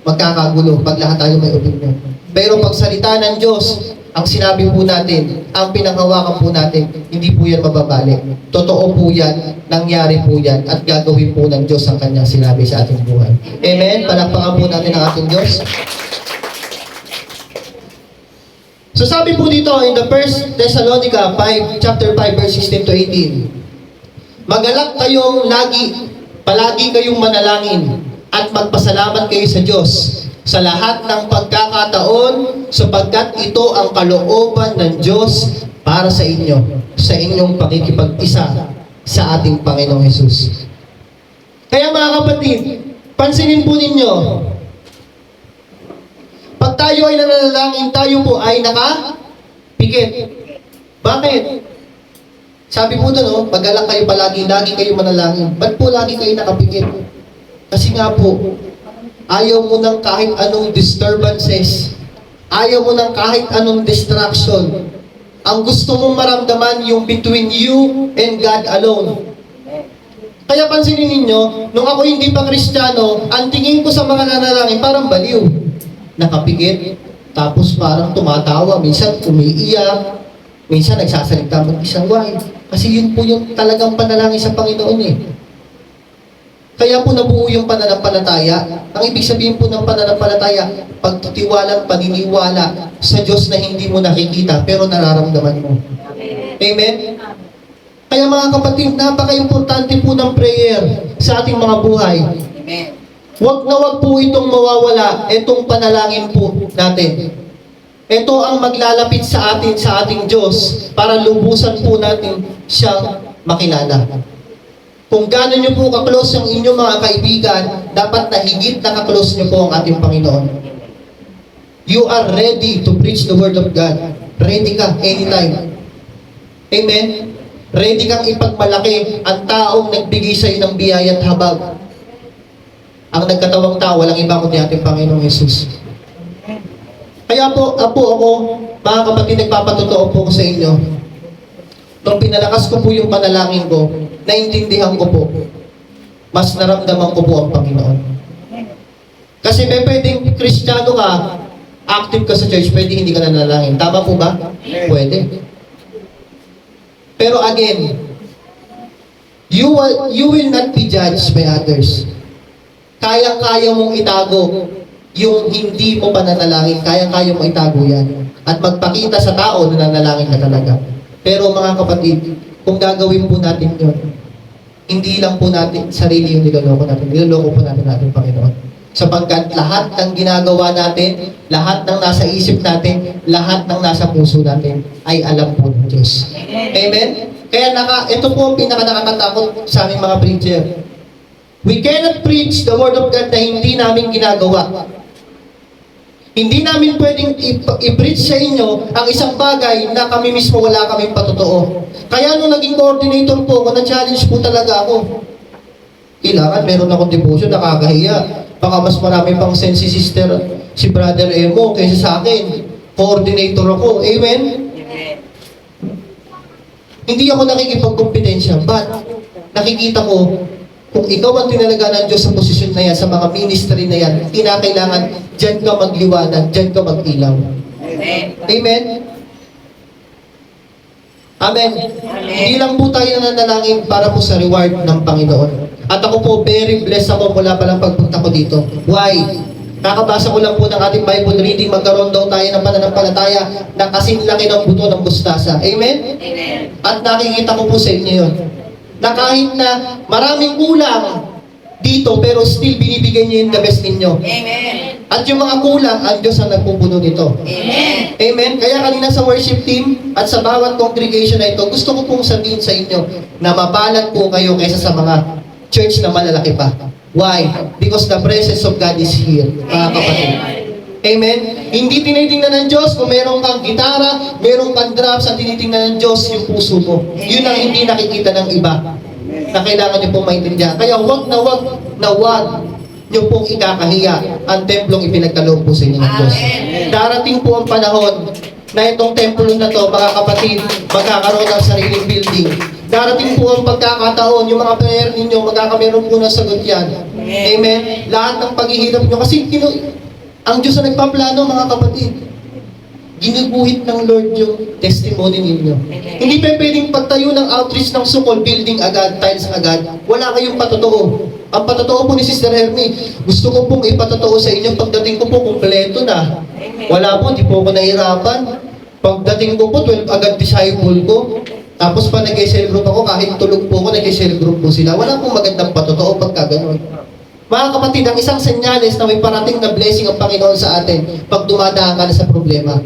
magkakagulo pag lahat tayo may opinion. Pero pag salita ng Diyos, ang sinabi po natin, ang pinanghawakan po natin, hindi po yan mababalik. Totoo po yan, nangyari po yan, at gagawin po ng Diyos ang kanyang sinabi sa ating buhay. Amen? Palakpakan po natin ang ating Diyos. So sabi po dito in the 1 Thessalonica 5, chapter 5, verse 16 to 18, magalak kayong palagi kayong manalangin at magpasalamat kayo sa Diyos sa lahat ng pagkakataon sapagkat ito ang kalooban ng Diyos para sa inyo, sa inyong pakikipag-isa sa ating Panginoong Hesus. Kaya mga kapatid, pansinin po ninyo, pag tayo ay nananalangin, tayo po ay nakapikit. Bakit? Sabi po doon, magalak kayo palagi, lagi kayo manalangin. Ba't po lagi kayo nakapikit? Kasi nga po, ayaw mo ng kahit anong disturbances. Ayaw mo ng kahit anong distraction. Ang gusto mong maramdaman yung between you and God alone. Kaya pansinin ninyo, nung ako hindi pa Kristiyano, ang tingin ko sa mga nanalangin parang baliw. Nakapikit, tapos parang tumatawa, minsan umiiyak, minsan nagsasalita mag-isang why. Kasi yun po yung talagang panalangin sa Panginoon eh. Kaya po nabuo yung pananampalataya. Ang ibig sabihin po ng pananampalataya, pagtitiwala, paniniwala sa Diyos na hindi mo nakikita pero nararamdaman mo. Amen? Kaya mga kapatid, napaka-importante po ng prayer sa ating mga buhay. Amen. Huwag na huwag po itong mawawala, itong panalangin po natin. Ito ang maglalapit sa atin, sa ating Diyos, para lubusan po natin siyang makilala. Kung gano'n nyo po ka-close ang inyong mga kaibigan, dapat na higit na ka-close nyo po ang ating Panginoon. You are ready to preach the Word of God. Ready ka anytime. Amen? Ready kang ipagmalaki ang taong nagbigay sa iyo ng biyaya at habag. Ang nagkatawang tao, walang iba kundi ating Panginoong Hesus. Kaya po, ako, mga kapatid, nagpapatotoo po ko sa inyo. Nung pinalakas ko po yung panalangin ko, naintindihan ko po, mas naramdaman ko po ang Panginoon. Kasi pwedeng Kristiyano ka, active ka sa church, pwede hindi ka nanalangin. Tama po ba? Pwede. Pero again, you will not be judged by others. Kaya-kaya mong itago yung hindi mo pananalangin, kaya-kaya mong itago yan. At magpakita sa tao na nanalangin ka talaga. Pero mga kapatid, kung gagawin po natin yun, hindi lang po natin sarili yung niloloko natin, niloloko po natin ating Panginoon. Sapagkat lahat ng ginagawa natin, lahat ng nasa isip natin, lahat ng nasa puso natin, ay alam po ng Diyos. Amen? Kaya ito po ang pinaka-nakakatakot sa aming mga preacher. We cannot preach the Word of God na hindi namin ginagawa. Hindi namin pwedeng i-preach sa inyo ang isang bagay na kami mismo wala kaming patotoo. Kaya nung naging coordinator po ako, na-challenge po talaga ako. Kailangan meron akong devotion, nakakahiya. Baka mas marami pang sense si sister, si brother Emo kaysa sa akin. Coordinator ako. Amen? Hindi ako nakikipagkompetensya, but nakikita ko kung ikaw ang tinalaga ng Diyos sa posisyon na yan, sa mga ministry na yan, kinakailangan, dyan ka magliwanag, dyan ka mag-ilaw. Amen. Amen? Amen. Hindi lang po tayo nananalangin para po sa reward ng Panginoon. At ako po, very blessed ako mula pa lang pagpunta ko dito. Why? Kakabasa ko lang po ng ating Bible reading, magkaroon daw tayo ng pananampalataya na kasing laki ng buto ng mustasa. Amen? Amen. At nakikita ko po sa inyo yun. Na kahit na maraming kulang, dito, pero still binibigay niyo yung the best ninyo. Amen. At yung mga kulang, ang Diyos ang nagpupuno nito. Amen. Amen? Kaya kanina sa worship team at sa bawat congregation na ito, gusto ko pong sabihin sa inyo na mabalat po kayo kaysa sa mga church na malalaki pa. Why? Because the presence of God is here, mga kapatid. Amen? Hindi tinitingnan ng Diyos kung meron kang gitara, meron kang drums, ang tinitingnan ng Diyos yung puso mo. Yun ang hindi nakikita ng iba na kailangan niyo pong maintindihan. Kaya wag niyo pong ikakahiya ang templong ipinagkaloob po sa inyo ng Diyos. Darating po ang panahon na itong templo na to, mga kapatid, magkakaroon ng sariling building. Darating po ang pagkakataon, yung mga prayer ninyo, magkakameron po ng sagot yan. Amen? Lahat ng paghihirap nyo, kasi ang Diyos na nagpaplano, mga kapatid. Ginuguhit ng Lord yung testimony ninyo. Hindi pa pwedeng pagtayo ng outreach ng Sukol, building agad, tiles agad. Wala kayong patotoo. Ang patotoo po ni Sister Hermie, gusto ko pong ipatotoo sa inyo, pagdating ko po, kumpleto na. Wala po, di po ako nahirapan. Pagdating ko po, 12 agad disciple ko. Tapos pa nag-cell group ako, kahit tulog po ako, nag-cell group po sila. Wala pong magandang patotoo pagka ganun. Mga kapatid, ang isang senyales na may parating na blessing ang Panginoon sa atin pag dumadaan ka na sa problema.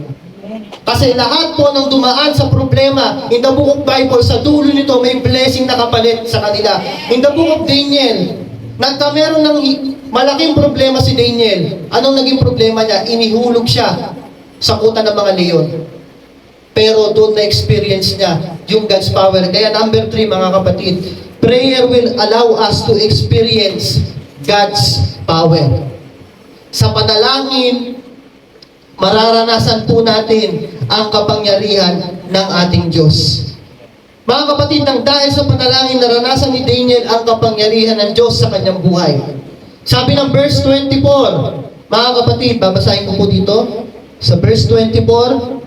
Kasi lahat po ng dumaan sa problema, in the book of Bible, sa dulo nito, may blessing na kapalit sa kanila. In the book of Daniel, nagkameron ng malaking problema si Daniel. Anong naging problema niya? Inihulog siya sa kuta ng mga leon. Pero doon na-experience niya yung God's power. Kaya number 3, mga kapatid, prayer will allow us to experience God's power. Sa panalangin, mararanasan po natin ang kapangyarihan ng ating Diyos. Mga kapatid, nang dahil sa panalangin, naranasan ni Daniel ang kapangyarihan ng Diyos sa kanyang buhay. Sabi ng verse 24, mga kapatid, babasahin ko po dito, sa verse 24,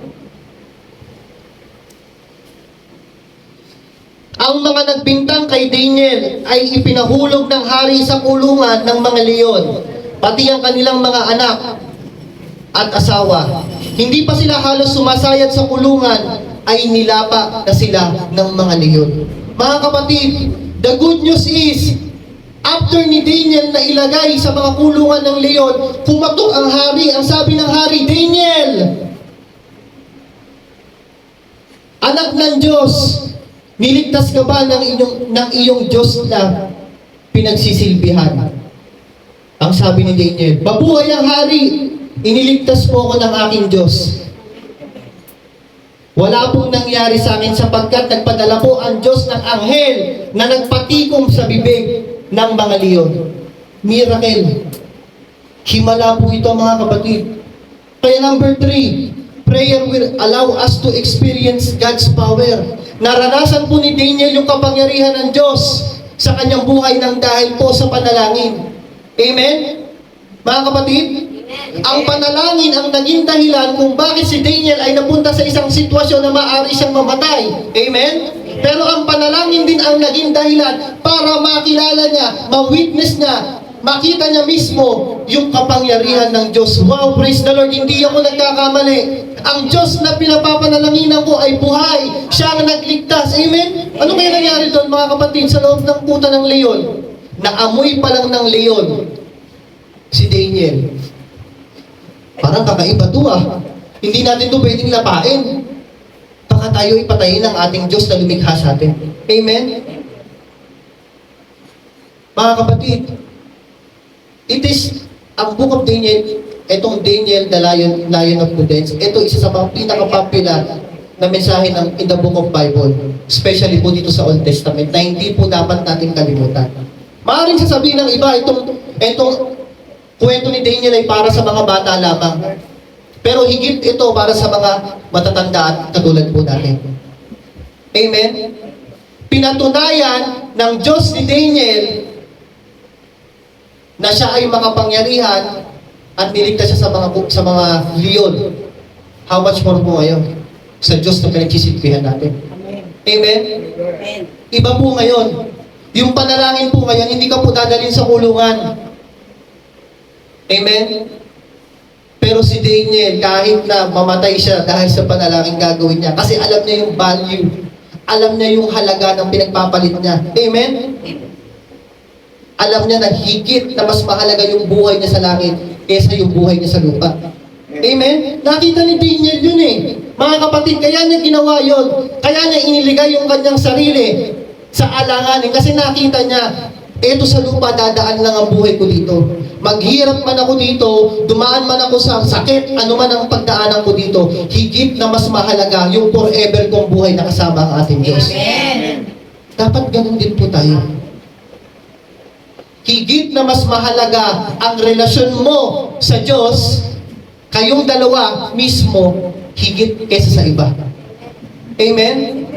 ang mga nagbintang kay Daniel ay ipinahulog ng hari sa kulungan ng mga leon, pati ang kanilang mga anak at asawa. Hindi pa sila halos sumasayad sa kulungan, ay nilapa na sila ng mga leon. Mga kapatid, the good news is, after ni Daniel na ilagay sa mga kulungan ng leon, pumatok ang hari. Ang sabi ng hari, Daniel, anak ng Diyos, niligtas ka ba ng iyong Diyos na pinagsisilbihan? Ang sabi ni Daniel, mabuhay ang hari, iniligtas po ako ng aking Diyos. Wala pong nangyari sa akin sapagkat nagpadala po ang Diyos ng anghel na nagpatikom sa bibig ng mga leon. Miracle. Himala po ito, mga kapatid. Kaya number 3, prayer will allow us to experience God's power. Naranasan po ni Daniel yung kapangyarihan ng Diyos sa kanyang buhay ng dahil po sa panalangin. Amen? Mga kapatid, ang panalangin ang naging dahilan kung bakit si Daniel ay napunta sa isang sitwasyon na maaari siyang mamatay. Amen? Pero ang panalangin din ang naging dahilan para makilala niya, ma-witness niya, makita niya mismo yung kapangyarihan ng Diyos. Wow, praise the Lord, hindi ako nagkakamali. Ang Diyos na pinapapanalangin ko ay buhay. Siya ang nagligtas. Amen? Ano kaya nangyari doon, mga kapatid, sa loob ng kuta ng leon? Naamoy pa lang ng leon si Daniel. Parang kakaiba to ah. Hindi natin to pwedeng lapain. Baka tayo ipatayin ng ating Diyos na lumikha sa atin. Amen? Mga kapatid, it is ang book of Daniel, itong Daniel, the Lion of Prudence, ito isa sa mga pinaka-popular na mensahe in the book of Bible, especially po dito sa Old Testament, na hindi po dapat natin kalimutan. Maaaring sasabihin ng iba, itong kwento ni Daniel ay para sa mga bata lamang. Pero higit ito para sa mga matatanda at katulad po natin. Amen? Pinatunayan ng Diyos ni Daniel na siya ay makapangyarihan at niligtas siya sa mga leon. How much more po ngayon sa Diyos na pinagsisilbihan natin? Amen? Iba po ngayon. Yung panalangin po ngayon, hindi ka po dadalhin sa kulungan. Amen? Pero si Daniel, kahit na mamatay siya dahil sa panalangin gagawin niya, kasi alam niya yung value, alam niya yung halaga ng pinagpapalit niya. Amen? Alam niya na higit na mas mahalaga yung buhay niya sa langit kaysa yung buhay niya sa lupa. Amen? Nakita ni Daniel yun eh. Mga kapatid, kaya niya ginawa yun. Kaya niya iniligay yung kanyang sarili sa alanganin. Kasi nakita niya, eto sa lupa, dadaan lang ang buhay ko dito. Maghirap man ako dito, dumaan man ako sa sakit, ano man ang pagdaanan ko dito, higit na mas mahalaga yung forever kong buhay na kasama ang ating Diyos. Amen. Dapat ganun din po tayo. Higit na mas mahalaga ang relasyon mo sa Diyos, kayong dalawa mismo, higit kaysa sa iba. Amen?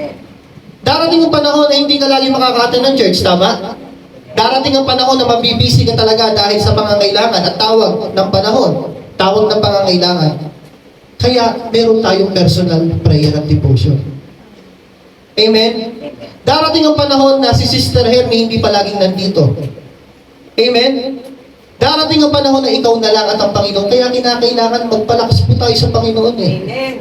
Darating ang panahon na hindi ka lagi makaka-attend ng church, tama? Darating ang panahon na mabibisi ka talaga dahil sa pangangailangan at tawag ng panahon, tawag ng pangangailangan. Kaya meron tayong personal prayer at devotion. Amen? Darating ang panahon na si Sister Hermie hindi palaging nandito. Amen? Darating ang panahon na ikaw na lang at ang Panginoon. Kaya kinakailangan magpalakas po tayo sa Panginoon eh. Amen.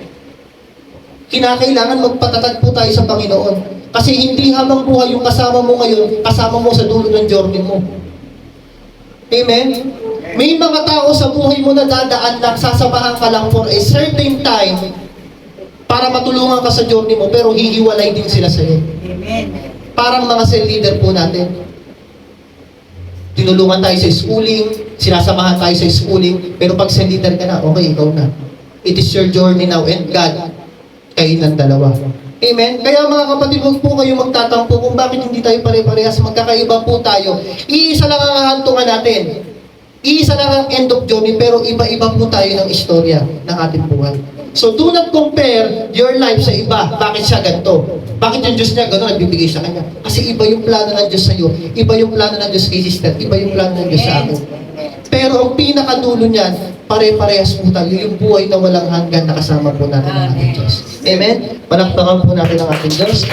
Kinakailangan magpatatag po tayo sa Panginoon. Kasi hindi habang buhay yung kasama mo ngayon, kasama mo sa dulo ng journey mo. Amen? May mga tao sa buhay mo na dadaan lang, sasamahan ka lang for a certain time para matulungan ka sa journey mo, pero hihiwalay din sila sa iyo. Amen. Parang mga cell leader po natin. Tinulungan tayo sa schooling, sinasamahan tayo sa schooling, pero pag cell leader ka na, okay, ikaw na. It is your journey now, and God, kayo ng dalawa. Amen? Kaya mga kapatid, huwag po kayo magtatampo kung bakit hindi tayo pare-parehas, magkakaiba po tayo. Iisa lang ang hahantungan natin. Iisa lang ang end of journey, pero iba-iba po tayo ng istorya ng ating buhay. So do not compare your life sa iba. Bakit siya ganito? Bakit yung Diyos niya gano'n nagbibigay sa kanya? Kasi iba yung plano ng Diyos sa iyo, iba yung plano ng Diyos kay sister, iba yung plano ng Diyos sa akin. Pero ang pinakadulo niyan, pare-parehas po tayo, yung buhay na walang hanggan na kasama po natin ng ating Diyos. Amen? Palakpakan po natin ang ating Diyos.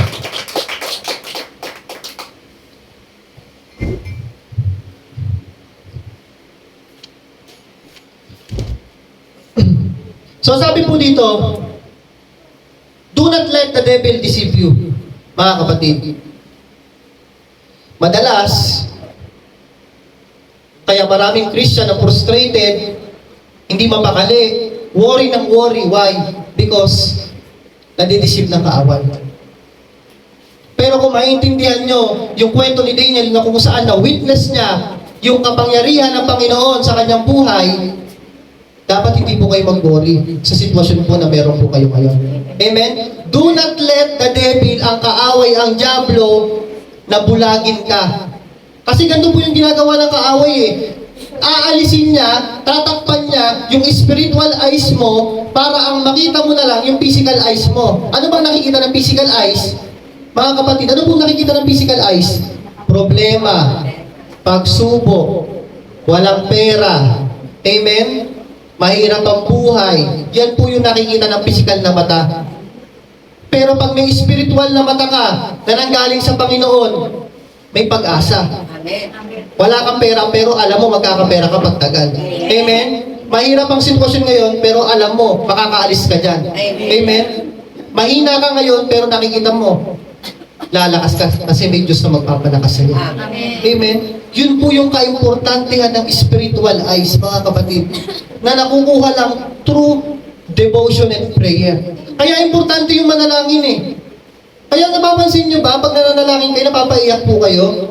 So sabi po dito, do not let the devil deceive you, mga kapatid. Madalas, kaya maraming Christian na frustrated, hindi mapakali, worry ng worry. Why? Because nadideceive ng kaaway. Pero kung maintindihan nyo yung kwento ni Daniel na kung saan na witness niya yung kapangyarihan ng Panginoon sa kanyang buhay, dapat hindi po kayo mag-worry sa sitwasyon po na meron po kayo ngayon. Amen? Do not let the devil, ang kaaway, ang diablo, na bulagin ka. Kasi ganito po yung ginagawa ng kaaway eh. Aalisin niya, tatakpan niya yung spiritual eyes mo para ang makita mo na lang yung physical eyes mo. Ano bang nakikita ng physical eyes? Mga kapatid, ano pong nakikita ng physical eyes? Problema, pagsubok, walang pera. Amen? Mahirap ang buhay. Yan po yung nakikita ng physical na mata. Pero pag may spiritual na mata ka na nanggaling sa Panginoon, may pag-asa. Amen. Wala kang pera, pero alam mo magkakapera ka pagtagal. Amen? Mahirap ang sitwasyon ngayon, pero alam mo, makakaalis ka dyan. Amen? Mahina ka ngayon, pero nakikita mo, lalakas ka kasi may Diyos na magpapalakas sa iyo. Amen. Amen? Yun po yung kaimportantehan ng spiritual eyes, mga kapatid, na nakukuha lang through devotion and prayer. Kaya importante yung manalangin eh. Kaya napapansin nyo ba, pag nananalangin kayo, napapaiyak po kayo?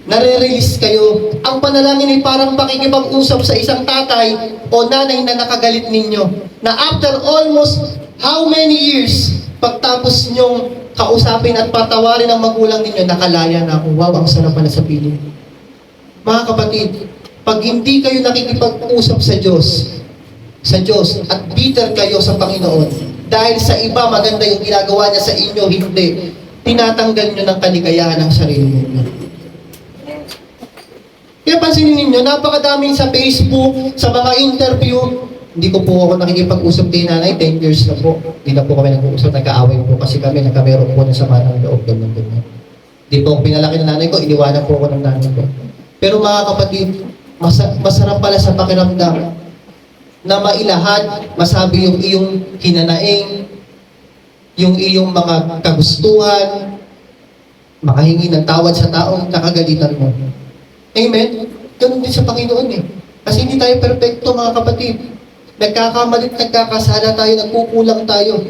Nare-release kayo. Ang panalangin ay parang pakikipag-usap sa isang tatay o nanay na nakagalit ninyo. Na after almost how many years, pagtapos nyong kausapin at patawarin ang magulang ninyo, nakalaya na ako. Wow, ang sarap pala sa piling. Mga kapatid, pag hindi kayo nakikipag-usap sa Diyos at bitter kayo sa Panginoon, dahil sa iba maganda yung ginagawa niya sa inyo, hindi, tinatanggal nyo ng kaligayahan ng sarili ninyo. Kaya pansinin ninyo, napakadaming sa Facebook, sa mga interview, hindi ko po ako nakikipag-usap kay nanay, 10 years na po. Hindi na po kami nag-uusap, nagkaaway po kasi kami, nagkameron po ng sama ng loob, ganyan. Hindi po ako pinalaki ng nanay ko, iniwanan po ako ng nanay ko. Pero mga kapatid, masarap pala sa pakiramdam na mailahad, masabi yung iyong hinanaing, yung iyong mga kagustuhan, makahingi ng tawad sa taong nakagalitan mo. Amen? Ganun din sa Panginoon eh. Kasi hindi tayo perfecto mga kapatid. Nagkakamali at nagkakasala tayo, nagkukulang tayo.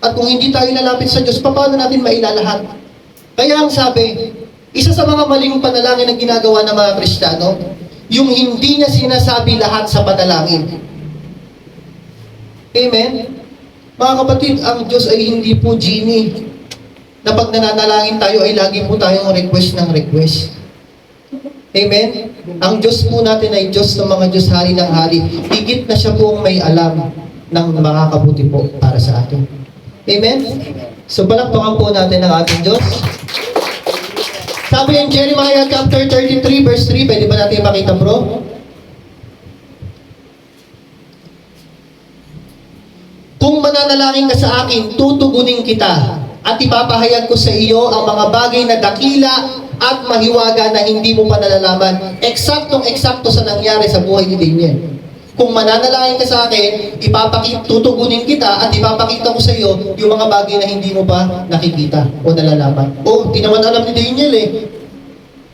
At kung hindi tayo lalapit sa Diyos, paano natin mailalahat? Kaya ang sabi, isa sa mga maling panalangin na ginagawa ng mga Kristiyano, yung hindi niya sinasabi lahat sa panalangin. Amen? Mga kapatid, ang Diyos ay hindi po genie. Na pag nananalangin tayo ay lagi po tayong request ng request. Amen? Ang Diyos po natin ay Diyos ng mga Diyos, hari ng hari. Higit na siya po may alam ng makakabuti po para sa atin. Amen? So palakpakan po natin ang ating Diyos. Sabi in Jeremiah chapter 33 verse 3, pwede ba natin makita bro? Kung mananalangin ka sa akin, tutugunin kita at ipapahayag ko sa iyo ang mga bagay na dakila at mahiwaga na hindi mo pa nalalaman. Eksaktong-eksakto sa nangyari sa buhay ni Daniel. Kung mananalangin ka sa akin, tutugunin kita at ipapakita ko sa iyo yung mga bagay na hindi mo pa nakikita o nalalaman. Di naman alam ni Daniel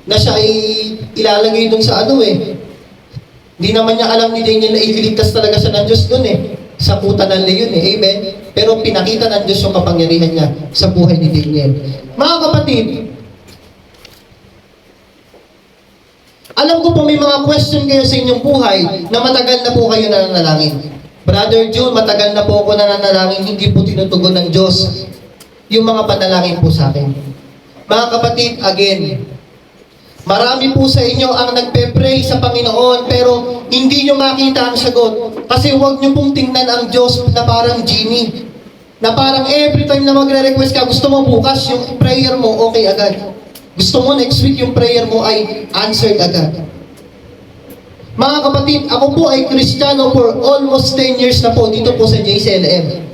na siya ay ilalagay dun sa Hindi naman niya alam ni Daniel na ililigtas talaga siya ng Diyos dun sa kuta ng leyon Amen? Pero pinakita ng Diyos yung kapangyarihan niya sa buhay ni Daniel. Mga kapatid, alam ko po may mga question kayo sa inyong buhay na matagal na po kayo nananalangin. Brother June, matagal na po ako nananalangin, hindi po tinutugon ng Diyos yung mga panalangin po sa akin. Mga kapatid, again, marami po sa inyo ang nagpe-pray sa Panginoon pero hindi nyo makita ang sagot. Kasi huwag nyo pong tingnan ang Diyos na parang genie. Na parang every time na magre-request ka, gusto mo bukas yung prayer mo, okay agad. Gusto mo next week yung prayer mo ay answered agad. Mga kapatid, ako po ay Kristiyano for almost 10 years na po dito po sa JCLM.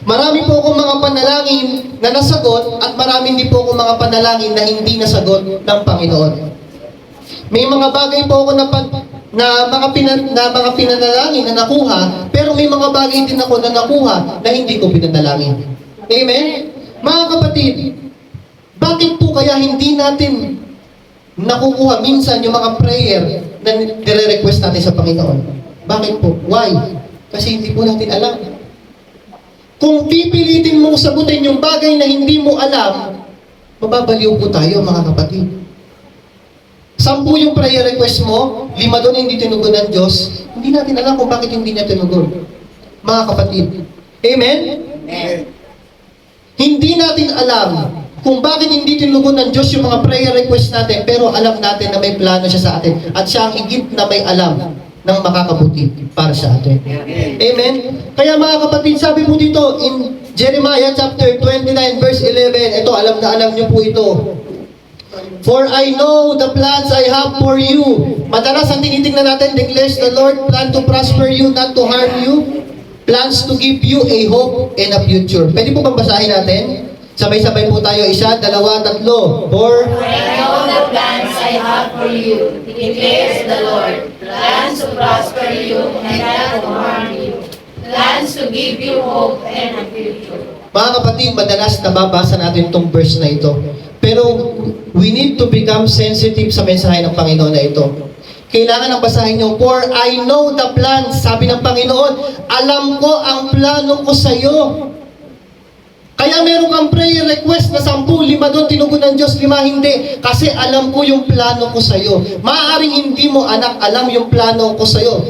Marami po akong mga panalangin na nasagot at marami din po akong mga panalangin na hindi nasagot ng Panginoon. May mga bagay po ako na mga pinanalangin na nakuha, pero may mga bagay din ako na nakuha na hindi ko pinanalangin. Amen? Mga kapatid, bakit po kaya hindi natin nakukuha minsan yung mga prayer na nire-request natin sa Panginoon? Bakit po? Why? Kasi hindi po natin alam. Kung pipilitin mong sagutin yung bagay na hindi mo alam, mababaliw po tayo mga kapatid. 10 yung prayer request mo, 5 doon hindi tinugon ng Diyos, hindi natin alam kung bakit hindi niya tinugon. Mga kapatid. Amen? Amen. Hindi natin alam kung bakit hindi tinugon ng Diyos yung mga prayer request natin, pero alam natin na may plano siya sa atin at siya ang higit na may alam ng makakabuti para sa atin. Amen? Kaya mga kapatid, sabi po dito in Jeremiah chapter 29 verse 11, ito, alam na alam niyo po ito. For I know the plans I have for you. Madalas ang tinitingnan natin, declares the Lord, plan to prosper you, not to harm you. Plans to give you a hope and a future. Pwede po bang basahin natin? Sabay-sabay po tayo. 1, 2, 3. For I know the plans I have for you, declares the Lord. Plans to prosper you and not to harm you. Plans to give you hope and a future. mga kapatid, madalas nababasa natin itong verse na ito. Pero we need to become sensitive sa mensahe ng Panginoon na ito. Kailangan ang basahin nyo, for I know the plans, sabi ng Panginoon, alam ko ang plano ko sa iyo. Kaya meron kang prayer request na 10, 5 doon tinugon ng Diyos, 5 hindi. Kasi alam ko yung plano ko sa iyo. Maaaring hindi mo anak alam yung plano ko sa iyo.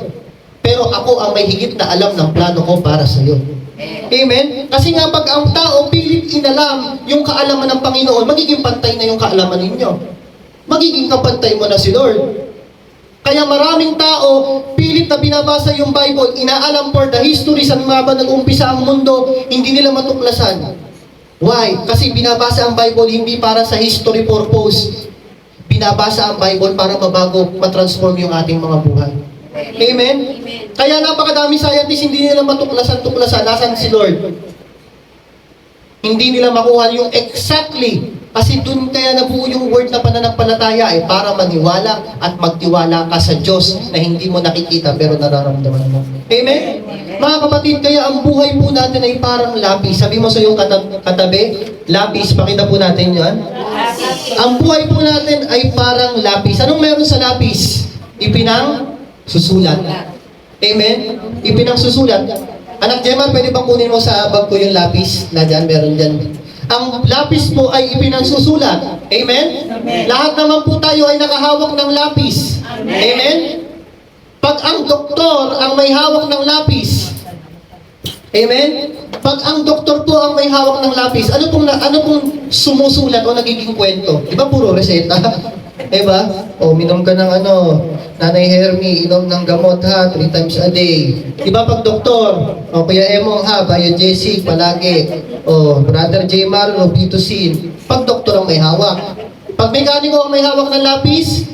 Pero ako ang may higit na alam ng plano ko para sa iyo. Amen? Kasi nga pag ang tao pilit inalam yung kaalaman ng Panginoon, magiging pantay na yung kaalaman ninyo. Magiging kapantay mo na si Lord. Kaya maraming tao, pilit na binabasa yung Bible, inaalam for the history sa mga nag-umpisa ang mundo, hindi nila matuklasan. Why? Kasi binabasa ang Bible hindi para sa history purpose. Binabasa ang Bible para mabago, matransform yung ating mga buhay. Amen? Kaya napakadami scientists, hindi nila matuklasan, nasan si Lord? Hindi nila makuha yung exactly. Kasi dun kaya nabuo yung word na pananampalataya para maniwala at magtiwala ka sa Diyos na hindi mo nakikita pero nararamdaman mo. Amen? Mga kapatid, kaya ang buhay po natin ay parang lapis. Sabi mo sa iyong katabi, lapis, pakita po natin yan. Plastic. Ang buhay po natin ay parang lapis. Anong meron sa lapis? Ipinang susulat. Amen? Ipinang susulat. Anak Gemma, pwede bang kunin mo sa bag ko yung lapis? Na dyan, meron dyan. Ang lapis po ay ipinangsusulat. Amen? Amen. Lahat naman po tayo ay nakahawak ng lapis. Amen. Amen? Pag ang doktor ang may hawak ng lapis, amen? Pag ang doktor po ang may hawak ng lapis, ano pong sumusulat o nagiging kwento? Di ba puro reseta? Diba? O, minom ka ng Nanay Hermie, inom ng gamot ha, 3 times a day. Diba pag doktor, o Kuya Emong ha, Biogesic, palagi. O, Brother J. Marlo, Bitusin. Pag doktor ang may hawak. Pag mekaniko ang may hawak ng lapis,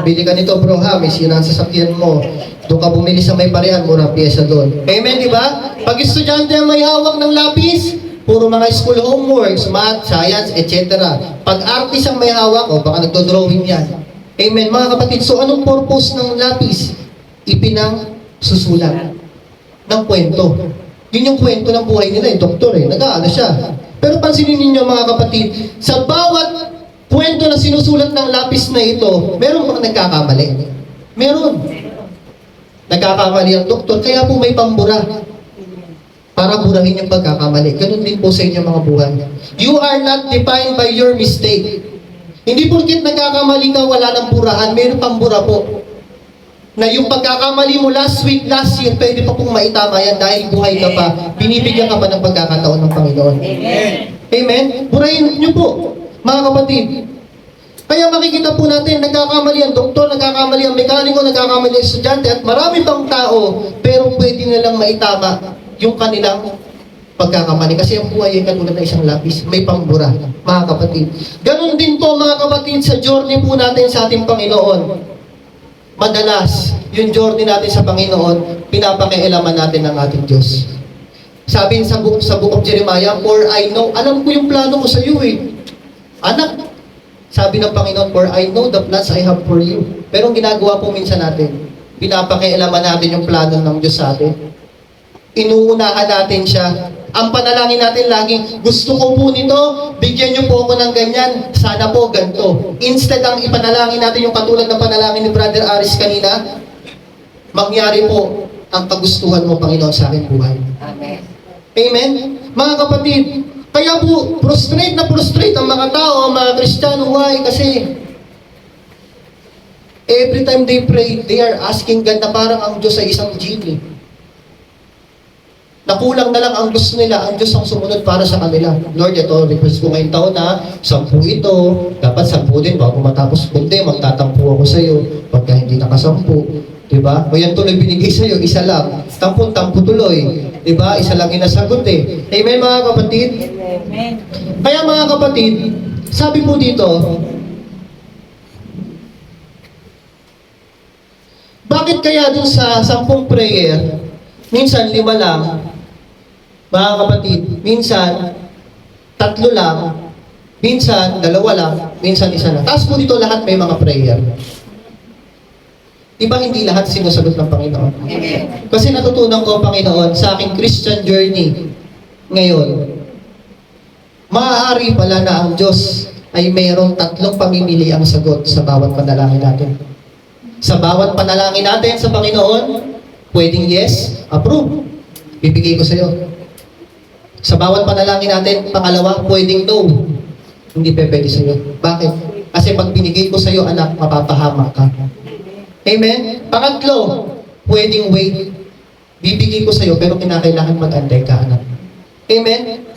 bili ka nito bro ha, may sira ang sasakyan mo. Doon ka bumili sa may parehan, mura pyesa doon. Amen, di ba? Pag estudyante ang may hawak ng lapis, puro mga school homeworks, math, science, etc. Pag artist ang may hawak, baka nagdo-drawing yan. Amen, mga kapatid. So, anong purpose ng lapis? Ipinang susulat ng kwento. Yun yung kwento ng buhay nila, yung doktor nag-aano siya. Pero pansinin ninyo mga kapatid, sa bawat kwento na sinusulat ng lapis na ito, meron bang nagkakamali? Meron. Nagkakamali ang doktor, kaya po may pambura. Para burahin yung pagkakamali. Ganun din po sa inyong mga buhay. You are not defined by your mistake. Hindi porket nagkakamali ka, wala ng burahan, meron pang bura po. Na yung pagkakamali mo last week, last year, pwede pa pong maitama yan dahil buhay ka pa, binibigyan ka pa ng pagkakataon ng Panginoon. Amen. Amen? Burahin niyo po, mga kapatid. Kaya makikita po natin, nagkakamali ang doktor, nagkakamali ang mekaniko, nagkakamali ang estudyante, at marami pang tao, pero pwede nilang maitama yung kanilang pagkakamali. Kasi ang buhay ay katulad ng isang lapis, may pambura, mga kapatid. Ganon din po mga kapatid sa journey po natin sa ating Panginoon. Madalas, yung journey natin sa Panginoon, pinapakialaman natin ng ating Diyos. Sabi sa book of Jeremiah, for I know, alam ko yung plano ko sa iyo Anak, sabi ng Panginoon, for I know the plans I have for you. Pero ang ginagawa po minsan natin, pinapakialaman natin yung plano ng Diyos sa atin. Inuunahan natin siya. Ang panalangin natin laging, gusto ko po nito, bigyan niyo po ako ng ganyan, sana po ganito. Instead ang ipanalangin natin yung katulad ng panalangin ni Brother Aris kanina, mangyari po ang kagustuhan mo, Panginoon, sa aking buhay. Amen. Amen? Mga kapatid, kaya po, prostrate ang mga tao, ang mga Kristiyano. Why? Kasi every time they pray, they are asking God na parang ang Diyos ay isang genie. Nakulang na lang ang gusto nila, ang Diyos ang sumunod para sa kanila. Lord, ito, request ko ngayong taon na 10 ito, dapat 10 din, bago matapos kundi, magtatampo ako sa iyo, pagka hindi naka-10. Diba? O yan tuloy binigay sa iyo, isa lang. Tampo tuloy. Diba? Isa lang inasagot Amen mga kapatid? Amen. Kaya mga kapatid, sabi po dito, bakit kaya dun sa 10 prayer, minsan 5 lang, mga kapatid, minsan 3 lang, minsan 2 lang, minsan 1 lang. Tapos po dito lahat may mga prayer. Diba hindi lahat sinusagot ng Panginoon? Amen. Kasi natutunan ko, Panginoon, sa aking Christian journey ngayon, maaari pala na ang Diyos ay mayroong 3 pamimili ang sagot sa bawat panalangin natin. Sa bawat panalangin natin sa Panginoon, pwedeng yes, approve. Bibigay ko sa iyo. Sa bawat panalangin natin, pangalawa, pwedeng no. Hindi pwede sa iyo. Bakit? Kasi pag binigay ko sa iyo, anak, mapapahamak ka. Amen? Pangatlo, pwedeng wait. Bibigay ko sa iyo, pero kinakailangan mag-antay ka, anak. Amen?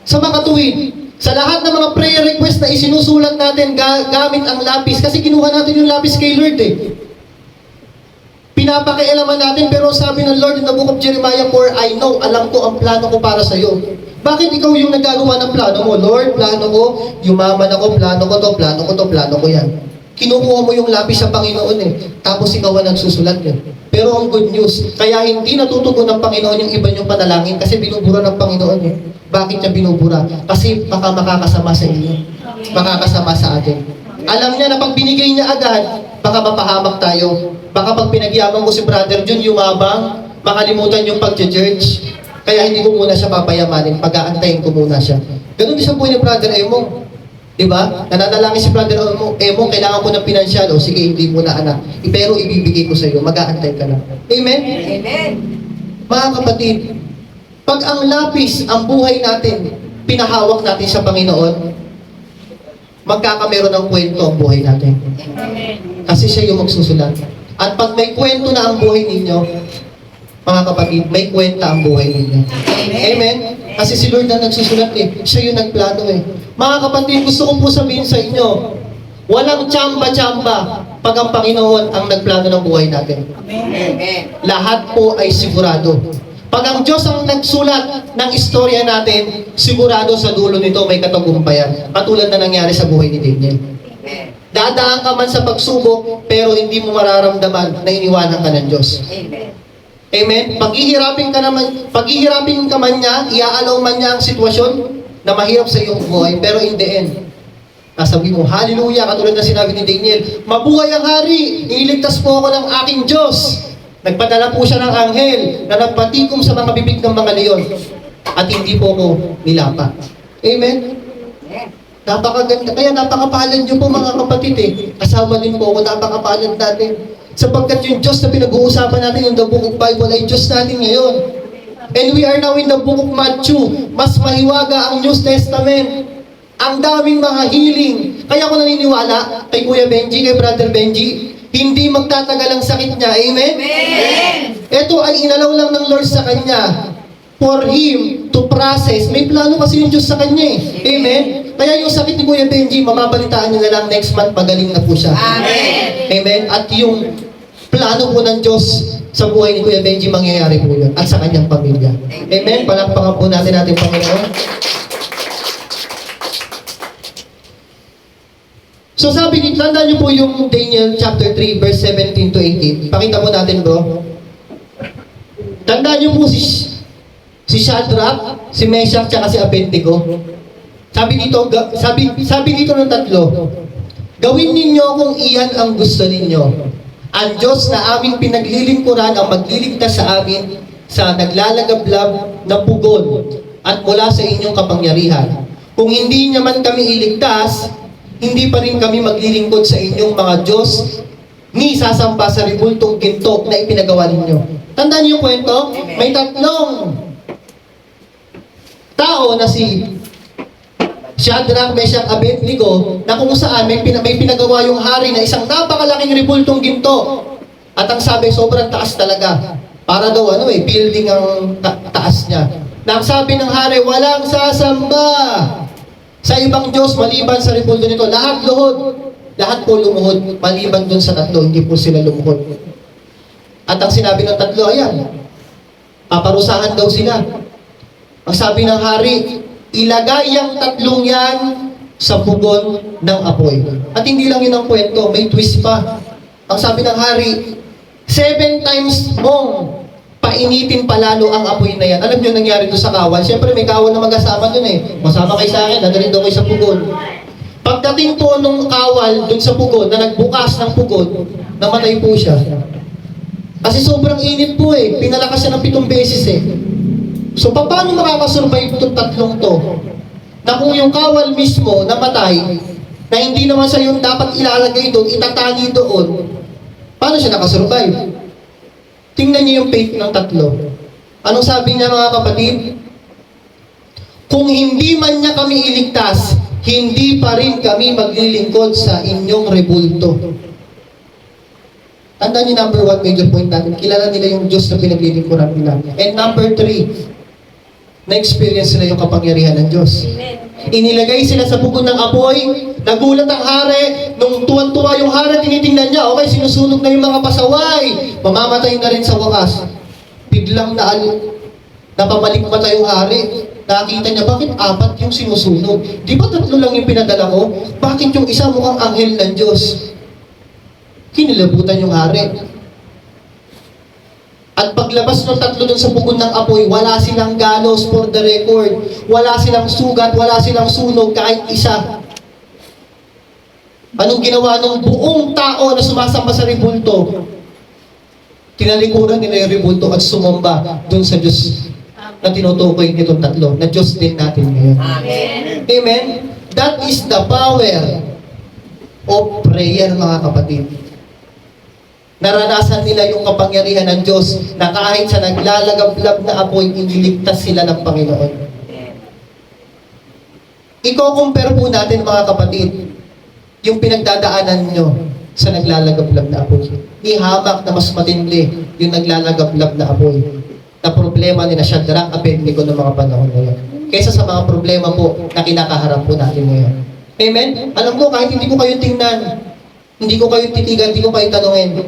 Sa mga tuwid, sa lahat ng mga prayer request na isinusulat natin gamit ang lapis, kasi kinuha natin yung lapis kay Lord Pinapakialaman natin, pero sabi ng Lord in the book of Jeremiah, for I know, alam ko ang plano ko para sa iyo. Bakit ikaw yung nagagawa ng plano mo? Lord, plano ko, yumaman ako, plano ko to, plano ko to, plano ko yan. Kinukuha mo yung lapis sa Panginoon tapos ikaw ang nagsusulat Pero ang good news, kaya hindi natutugon ng Panginoon yung iba niyong panalangin kasi binubura ng Panginoon Bakit niya binubura? Kasi baka makakasama sa inyo. Makakasama sa atin. Alam niya na pag binigay niya agad, baka mapahamak tayo. Baka pag pinagyaman ko si Brother Jun, yumabang, makalimutan yung pag-church. Kaya hindi ko muna siya papayamanin, pag-aantayin ko muna siya. Ganun din sa buhay ni Brother Emo. Diba? Nananalangin si Brother Emo, kailangan ko ng pinansyal. O sige, hindi mo na anak. Pero ibibigay ko sa iyo. Mag-aantay ka lang. Amen? Amen. Mga kapatid, pag ang lapis, ang buhay natin, pinahawak natin sa Panginoon, magkakameron ng kwento ang buhay natin. Amen. Kasi siya yung magsusulat. At pag may kwento na ang buhay ninyo, mga kapatid, may kwenta ang buhay ninyo. Amen? Kasi si Lord na nagsusulat eh. Siya yung nagplano eh. Mga kapatid, gusto ko po sabihin sa inyo, walang tsamba-tsamba pag ang Panginoon ang nagplano ng buhay natin. Amen. Lahat po ay sigurado. Pag ang Diyos ang nagsulat ng istorya natin, sigurado sa dulo nito may katagumpayan. Katulad na nangyari sa buhay ni Daniel. Amen. Dadaan ka man sa pagsubok, pero hindi mo mararamdaman na iniwanan ka ng Diyos. Amen. Amen? Paghihirapin ka man niya, iaalaw man niya ang sitwasyon na mahirap sa iyong buhay, pero in the end, nasabi mo, hallelujah, katulad na sinabi ni Daniel, mabuhay ang hari, iniligtas po ako ng aking Diyos. Nagpadala po siya ng anghel na nagpatikom sa mga bibig ng mga leon at hindi po ko nilapa. Amen? Napakaganda. Kaya napakapalad niyo po mga kapatid eh. Kasama din po ako, napakapalad natin. Sapagkat yung Diyos na pinag-uusapan natin in the book of Bible ay Diyos natin ngayon. And we are now in the book of Matthew. Mas mahiwaga ang New Testament. Ang daming mga healing. Kaya ako naniniwala kay Kuya Benji, kay Brother Benji, hindi magtatagal ang sakit niya. Amen? Amen. Ito ay inalaw lang ng Lord sa kanya for Him to process. May plano kasi yung Diyos sa kanya eh. Amen? Kaya yung sakit ni Kuya Benji, mamabalitaan niyo na lang next month, magaling na po siya. Amen. Amen? At yung plano po ng Diyos sa buhay ni Kuya Benji, mangyayari po yun. At sa kanyang pamilya. Amen? Palakpakan po natin Panginoon. So sabi dito, tandaan niyo po yung Daniel chapter 3 verse 17 to 18. Pakita po natin bro. Tandaan niyo po si Shadrach, si Meshach, tsaka si Abednego. Sabi dito ng tatlo, gawin ninyo kung iyan ang gusto ninyo. Ang Diyos na aming pinaglilingkuran ang magliligtas sa amin sa naglalagablab na pugon at mula sa inyong kapangyarihan. Kung hindi niya man kami iligtas, hindi pa rin kami maglilingkod sa inyong mga Diyos ni sasampa sa ribultong ginto na ipinagawa ninyo. Tandaan niyo yung kwento? May tatlong tao na si Shadrach, Meshach, Abednego na kung saan may pinagawa yung hari na isang napakalaking ribultong ginto. At ang sabi, sobrang taas talaga. Para daw building ang taas niya. Na ang sabi ng hari, walang sasamba sa ibang Diyos maliban sa ribulto nito. Lahat luhod. Lahat po lumuhod. Maliban dun sa tatlo, hindi po sila lumuhod. At ang sinabi ng tatlo, ayan, paparusahan daw sila. Ang sabi ng hari, ilagay ang tatlong yan sa pugon ng apoy. At hindi lang yun ang kwento, may twist pa. Ang sabi ng hari, 7 times mong painitin palalo ang apoy na yan. Alam niyo nangyari doon sa kawal? Siyempre may kawal na mag-asama doon eh. Masama kayo sa akin, dadalhin daw kayo sa pugon. Pagdating po nung kawal doon sa pugon, na nagbukas ng pugon, namatay po siya. Kasi sobrang init po eh. Pinalakas siya ng 7 beses eh. So paano makakasurvive itong tatlong to? Na kung yung kawal mismo namatay, na hindi naman siya yung dapat ilalagay doon, itatali doon, paano siya nakasurvive? Tingnan niyo yung faith ng tatlo. Anong sabi niya mga kapatid? Kung hindi man niya kami iligtas, hindi pa rin kami maglilingkod sa inyong rebulto. Tandaan niyo number 1 major point natin. Kilala nila yung Diyos na pinaglilingkuran nila. And number 3, na-experience nila yung kapangyarihan ng Diyos. Inilagay sila sa pugon ng apoy, nagulat ang hari, nung tuwan-tuwa yung hari, tinitingnan niya, okay, sinusunog na yung mga pasaway, mamamatay na rin sa wakas. Biglang napamalik mata yung hari, nakita niya, bakit 4 yung sinusunog? Di ba 3 lang yung pinadala ko? Bakit yung isa mukhang anghel ng Diyos? Kinilabutan yung hari. At paglabas ng 3 dun sa pugon ng apoy, wala silang galos for the record. Wala silang sugat, wala silang sunog, kahit isa. Anong ginawa ng buong tao na sumasamba sa ribulto? Tinalikuran nila yung ribulto at sumamba dun sa Diyos na tinutukoy nitong 3, na Diyos din natin ngayon. Amen. Amen? That is the power of prayer, mga kapatid. Naranasan nila yung kapangyarihan ng Diyos na kahit sa naglalagablab na apoy, iniligtas sila ng Panginoon. Iko-compare po natin, mga kapatid, yung pinagdadaanan nyo sa naglalagablab na apoy. Ihamak na mas matindi yung naglalagablab na apoy na problema ni na Shadrach, Abednego ng mga panahon ngayon. Kaysa sa mga problema po na kinakaharap po natin ngayon. Amen? Alam ko, kahit hindi ko kayo tingnan, hindi ko kayo titigan, hindi ko kayo tanungin.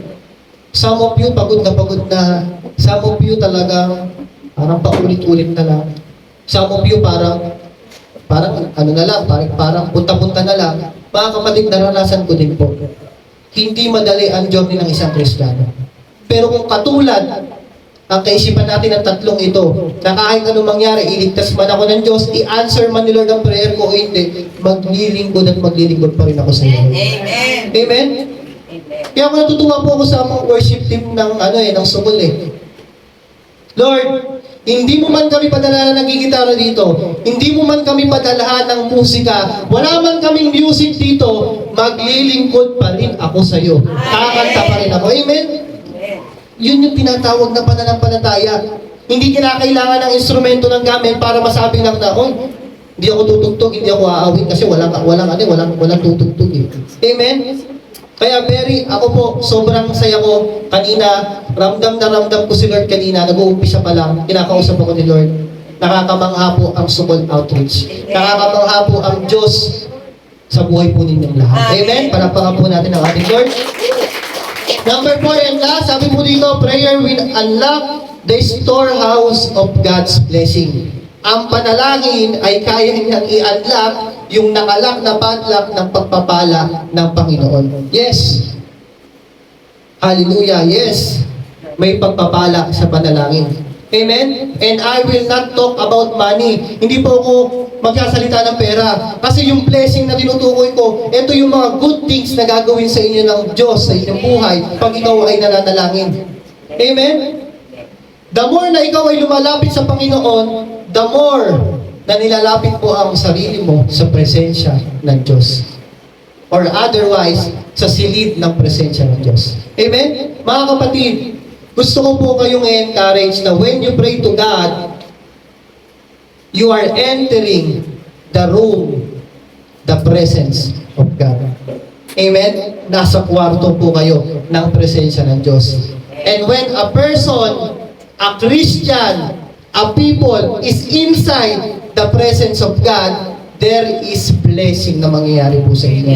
Some of you, pagod na. Some of you talagang parang paulit-ulit na lang. Some of you parang ano na lang, parang punta-punta na lang. Mga kapatid, naranasan ko din po. Hindi madali ang journey ng isang Kristiyano. Pero kung katulad ang kaisipan natin ng tatlong ito, na kahit anong mangyari, iligtas man ako ng Diyos, i-answer man ni Lord ang prayer ko o hindi, maglilingkod at maglilingkod pa rin ako sa iyo. Amen. Amen? Kaya ako natutuwa po ako sa mga worship team ng Sugol eh. Lord, hindi mo man kami padala ng nagigitara dito, hindi mo man kami padalahan ng musika, wala man kaming music dito, maglilingkod pa rin ako sa iyo. Kakanta pa rin ako. Amen? Yun yung tinatawag na pananampalataya. Hindi kinakailangan ng instrumento ng gamit para masabi lang na, hindi ako tutugtog, hindi ako aawit kasi walang tutugtog eh. Amen? Kaya ako po, sobrang saya ko. Kanina, ramdam na ramdam ko si Lord kanina. Nag-uumpisa pa lang, kinakausap ako ni Lord. Nakakamangha po ang Sugol Outreach. Nakakamangha po ang Diyos sa buhay po ninyong lahat. Amen? Palapakan po natin ang ating Lord. Number 4 and last, sabi po dito, prayer will unlock the storehouse of God's blessing. Ang panalangin ay kaya niyang i-unlock yung nakalak na padlock ng pagpapala ng Panginoon. Yes. Hallelujah. Yes. May pagpapala sa panalangin. Amen? And I will not talk about money. Hindi po ako magsasalita ng pera. Kasi yung blessing na tinutukoy ko, ito yung mga good things na gagawin sa inyo ng Diyos, sa inyong buhay, pag ikaw ay nananalangin. Amen? The more na ikaw ay lumalapit sa Panginoon, the more na nilalapit po ang sarili mo sa presensya ng Diyos. Or otherwise, sa silid ng presensya ng Diyos. Amen? Mga kapatid, gusto ko po kayong encourage na when you pray to God, you are entering the room, the presence of God. Amen? Nasa kwarto po kayo ng presensya ng Diyos. And when a person, a Christian, a people is inside the presence of God, there is blessing na mangyayari po sa inyo.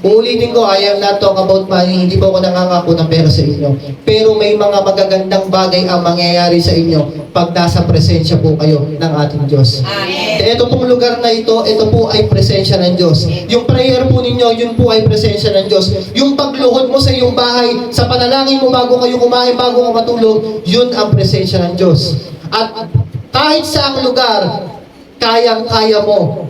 Uulitin ko, I am not talk about money, hindi po ako nangangako ng pera sa inyo. Pero may mga magagandang bagay ang mangyayari sa inyo pag nasa presensya po kayo ng ating Diyos. Amen. Ito pong lugar na ito po ay presensya ng Diyos. Yung prayer po ninyo, yun po ay presensya ng Diyos. Yung pagluhod mo sa iyong bahay, sa panalangin mo bago kayo kumain, bago ka matulog, yun ang presensya ng Diyos. At kahit sa ang lugar, kayang-kaya mo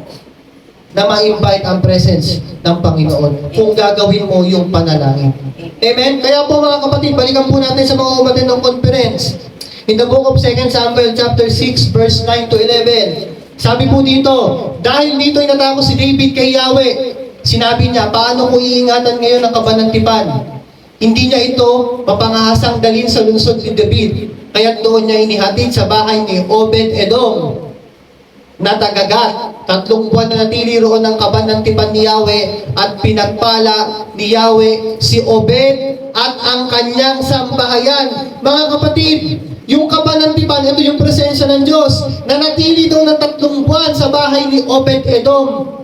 na ma-invite ang presence ng Panginoon kung gagawin mo yung panalangin. Amen? Kaya po mga kapatid, balikan po natin sa mga umatin ng conference. In the book of 2 Samuel chapter 6 verse 9 to 11, sabi po dito, dahil dito ay natakot si David kay Yahweh, sinabi niya, paano ko iingatan ngayon ang kabanantipan? Hindi niya ito mapangahasang dalhin sa lungsod ni David, kaya doon niya inihatid sa bahay ni Obed-Edom na tagagat. 3 buwan na natili roon ng kabanantipan ni Yahweh at pinagpala ni Yahweh si Obed at ang kanyang sambahayan. Mga kapatid, yung kabanantipan, ito yung presensya ng Diyos na natili doon ng 3 buwan sa bahay ni Obed-Edom.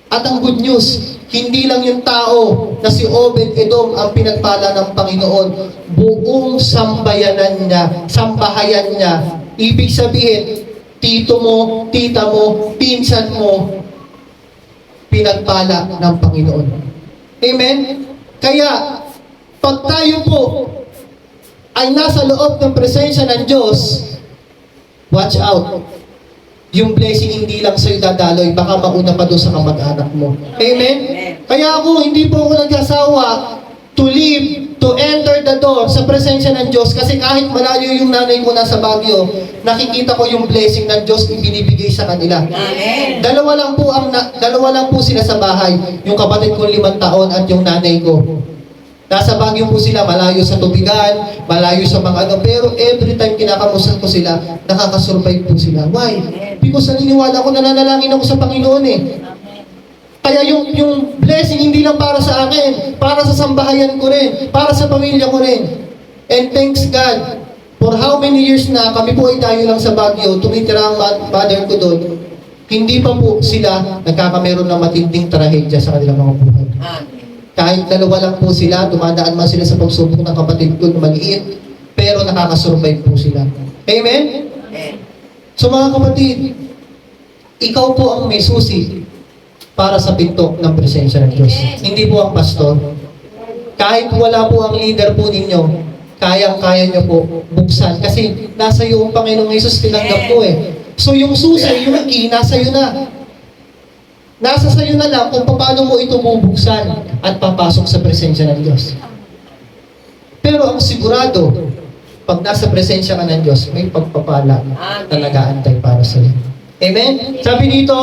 At ang good news, hindi lang yung tao na si Obed-Edom ang pinagpala ng Panginoon, buong sambahayan niya. Ibig sabihin, tito mo, tita mo, pinsan mo, pinagpala ng Panginoon. Amen? Kaya, pag tayo po ay nasa loob ng presensya ng Diyos, watch out. Yung blessing hindi lang sa'yo dadaloy, baka mauna pa doon sa kamag-anak mo. Amen? Kaya ako, hindi po ako nagsasawa to live, to enter the door sa presensya ng Diyos. Kasi kahit malayo yung nanay ko nasa Baguio, nakikita ko yung blessing ng Diyos ibinibigay sa kanila. Amen. Dalawa lang po sila sa bahay, yung kapatid ko 5 taon at yung nanay ko. Nasa Baguio po sila, malayo sa tubigan, malayo sa mga ano, pero every time kinakamusta ko sila, nakakasurvive po sila. Why? Because naniniwala ko, nananalangin ako sa Panginoon eh. Kaya yung blessing hindi lang para sa akin, para sa sambahayan ko rin, para sa pamilya ko rin. And thanks God, for how many years na kami po ay tayo lang sa Baguio, tumitira ang mother ko doon, hindi pa po sila nagkakameron ng matinding trahedya sa kanilang mga buhay. Kahit dalawa lang po sila, dumadaan man sila sa pagsubok ng kapatid ko na maliit, pero nakakasurvive po sila. Amen? So mga kapatid, ikaw po ang may susi para sa pinto ng presensya ng Diyos. Hindi po ang pastor. Kahit wala po ang leader po ninyo, kayang-kaya nyo po buksan. Kasi nasa iyo ang Panginoong Jesus, tinanggap mo eh. So yung susi, yung key, nasa iyo na. Nasa sayo na lang kung paano mo ito bubuksan at papasok sa presensya ng Diyos. Pero ang sigurado, pag nasa presensya ka ng Diyos, may pagpapala na nag-aantay para sa iyo. Amen? Sabi dito,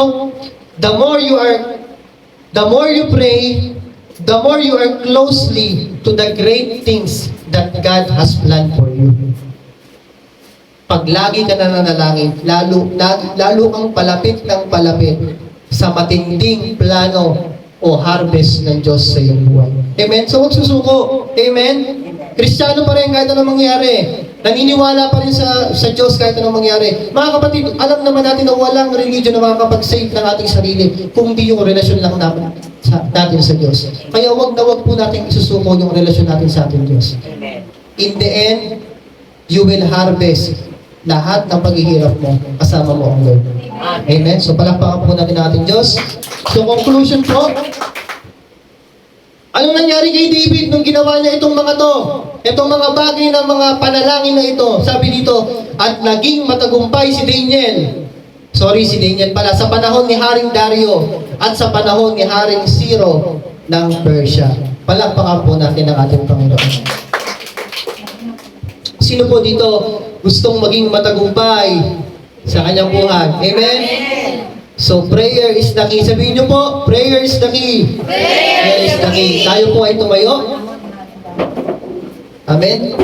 the more you pray, the more you are closely to the great things that God has planned for you. Pag lagi ka nananalangin, lalo kang palapit ng palapit sa matinding plano o harvest ng Diyos sa iyong buhay. Amen? So huwag susuko. Amen? Kristiyano pa rin kahit anong mangyari. Naniniwala pa rin sa Diyos kahit anong mangyari. Mga kapatid, alam naman natin na walang religion na makakapag-save ng ating sarili kung di yung relasyon lang natin sa Diyos. Kaya wag na wag po natin isusuko yung relasyon natin sa ating Diyos. In the end, you will harvest lahat ng paghihirap mo kasama mo ang Lord. Amen? So palakpakan po natin ang ating Diyos. So conclusion po, anong nangyari kay David nung ginawa niya itong mga to? Itong mga bagay na mga panalangin na ito. Sabi dito, at naging matagumpay si Daniel. Si Daniel pala. Sa panahon ni Haring Dario at sa panahon ni Haring Ciro ng Persia. Palakpakan po natin ang ating Panginoon. Sino po dito gustong maging matagumpay sa kanyang buhay? Amen? So, prayer is the key. Sabihin niyo po, prayer is the key. Prayer is the key. Tayo po ay tumayo. Amen?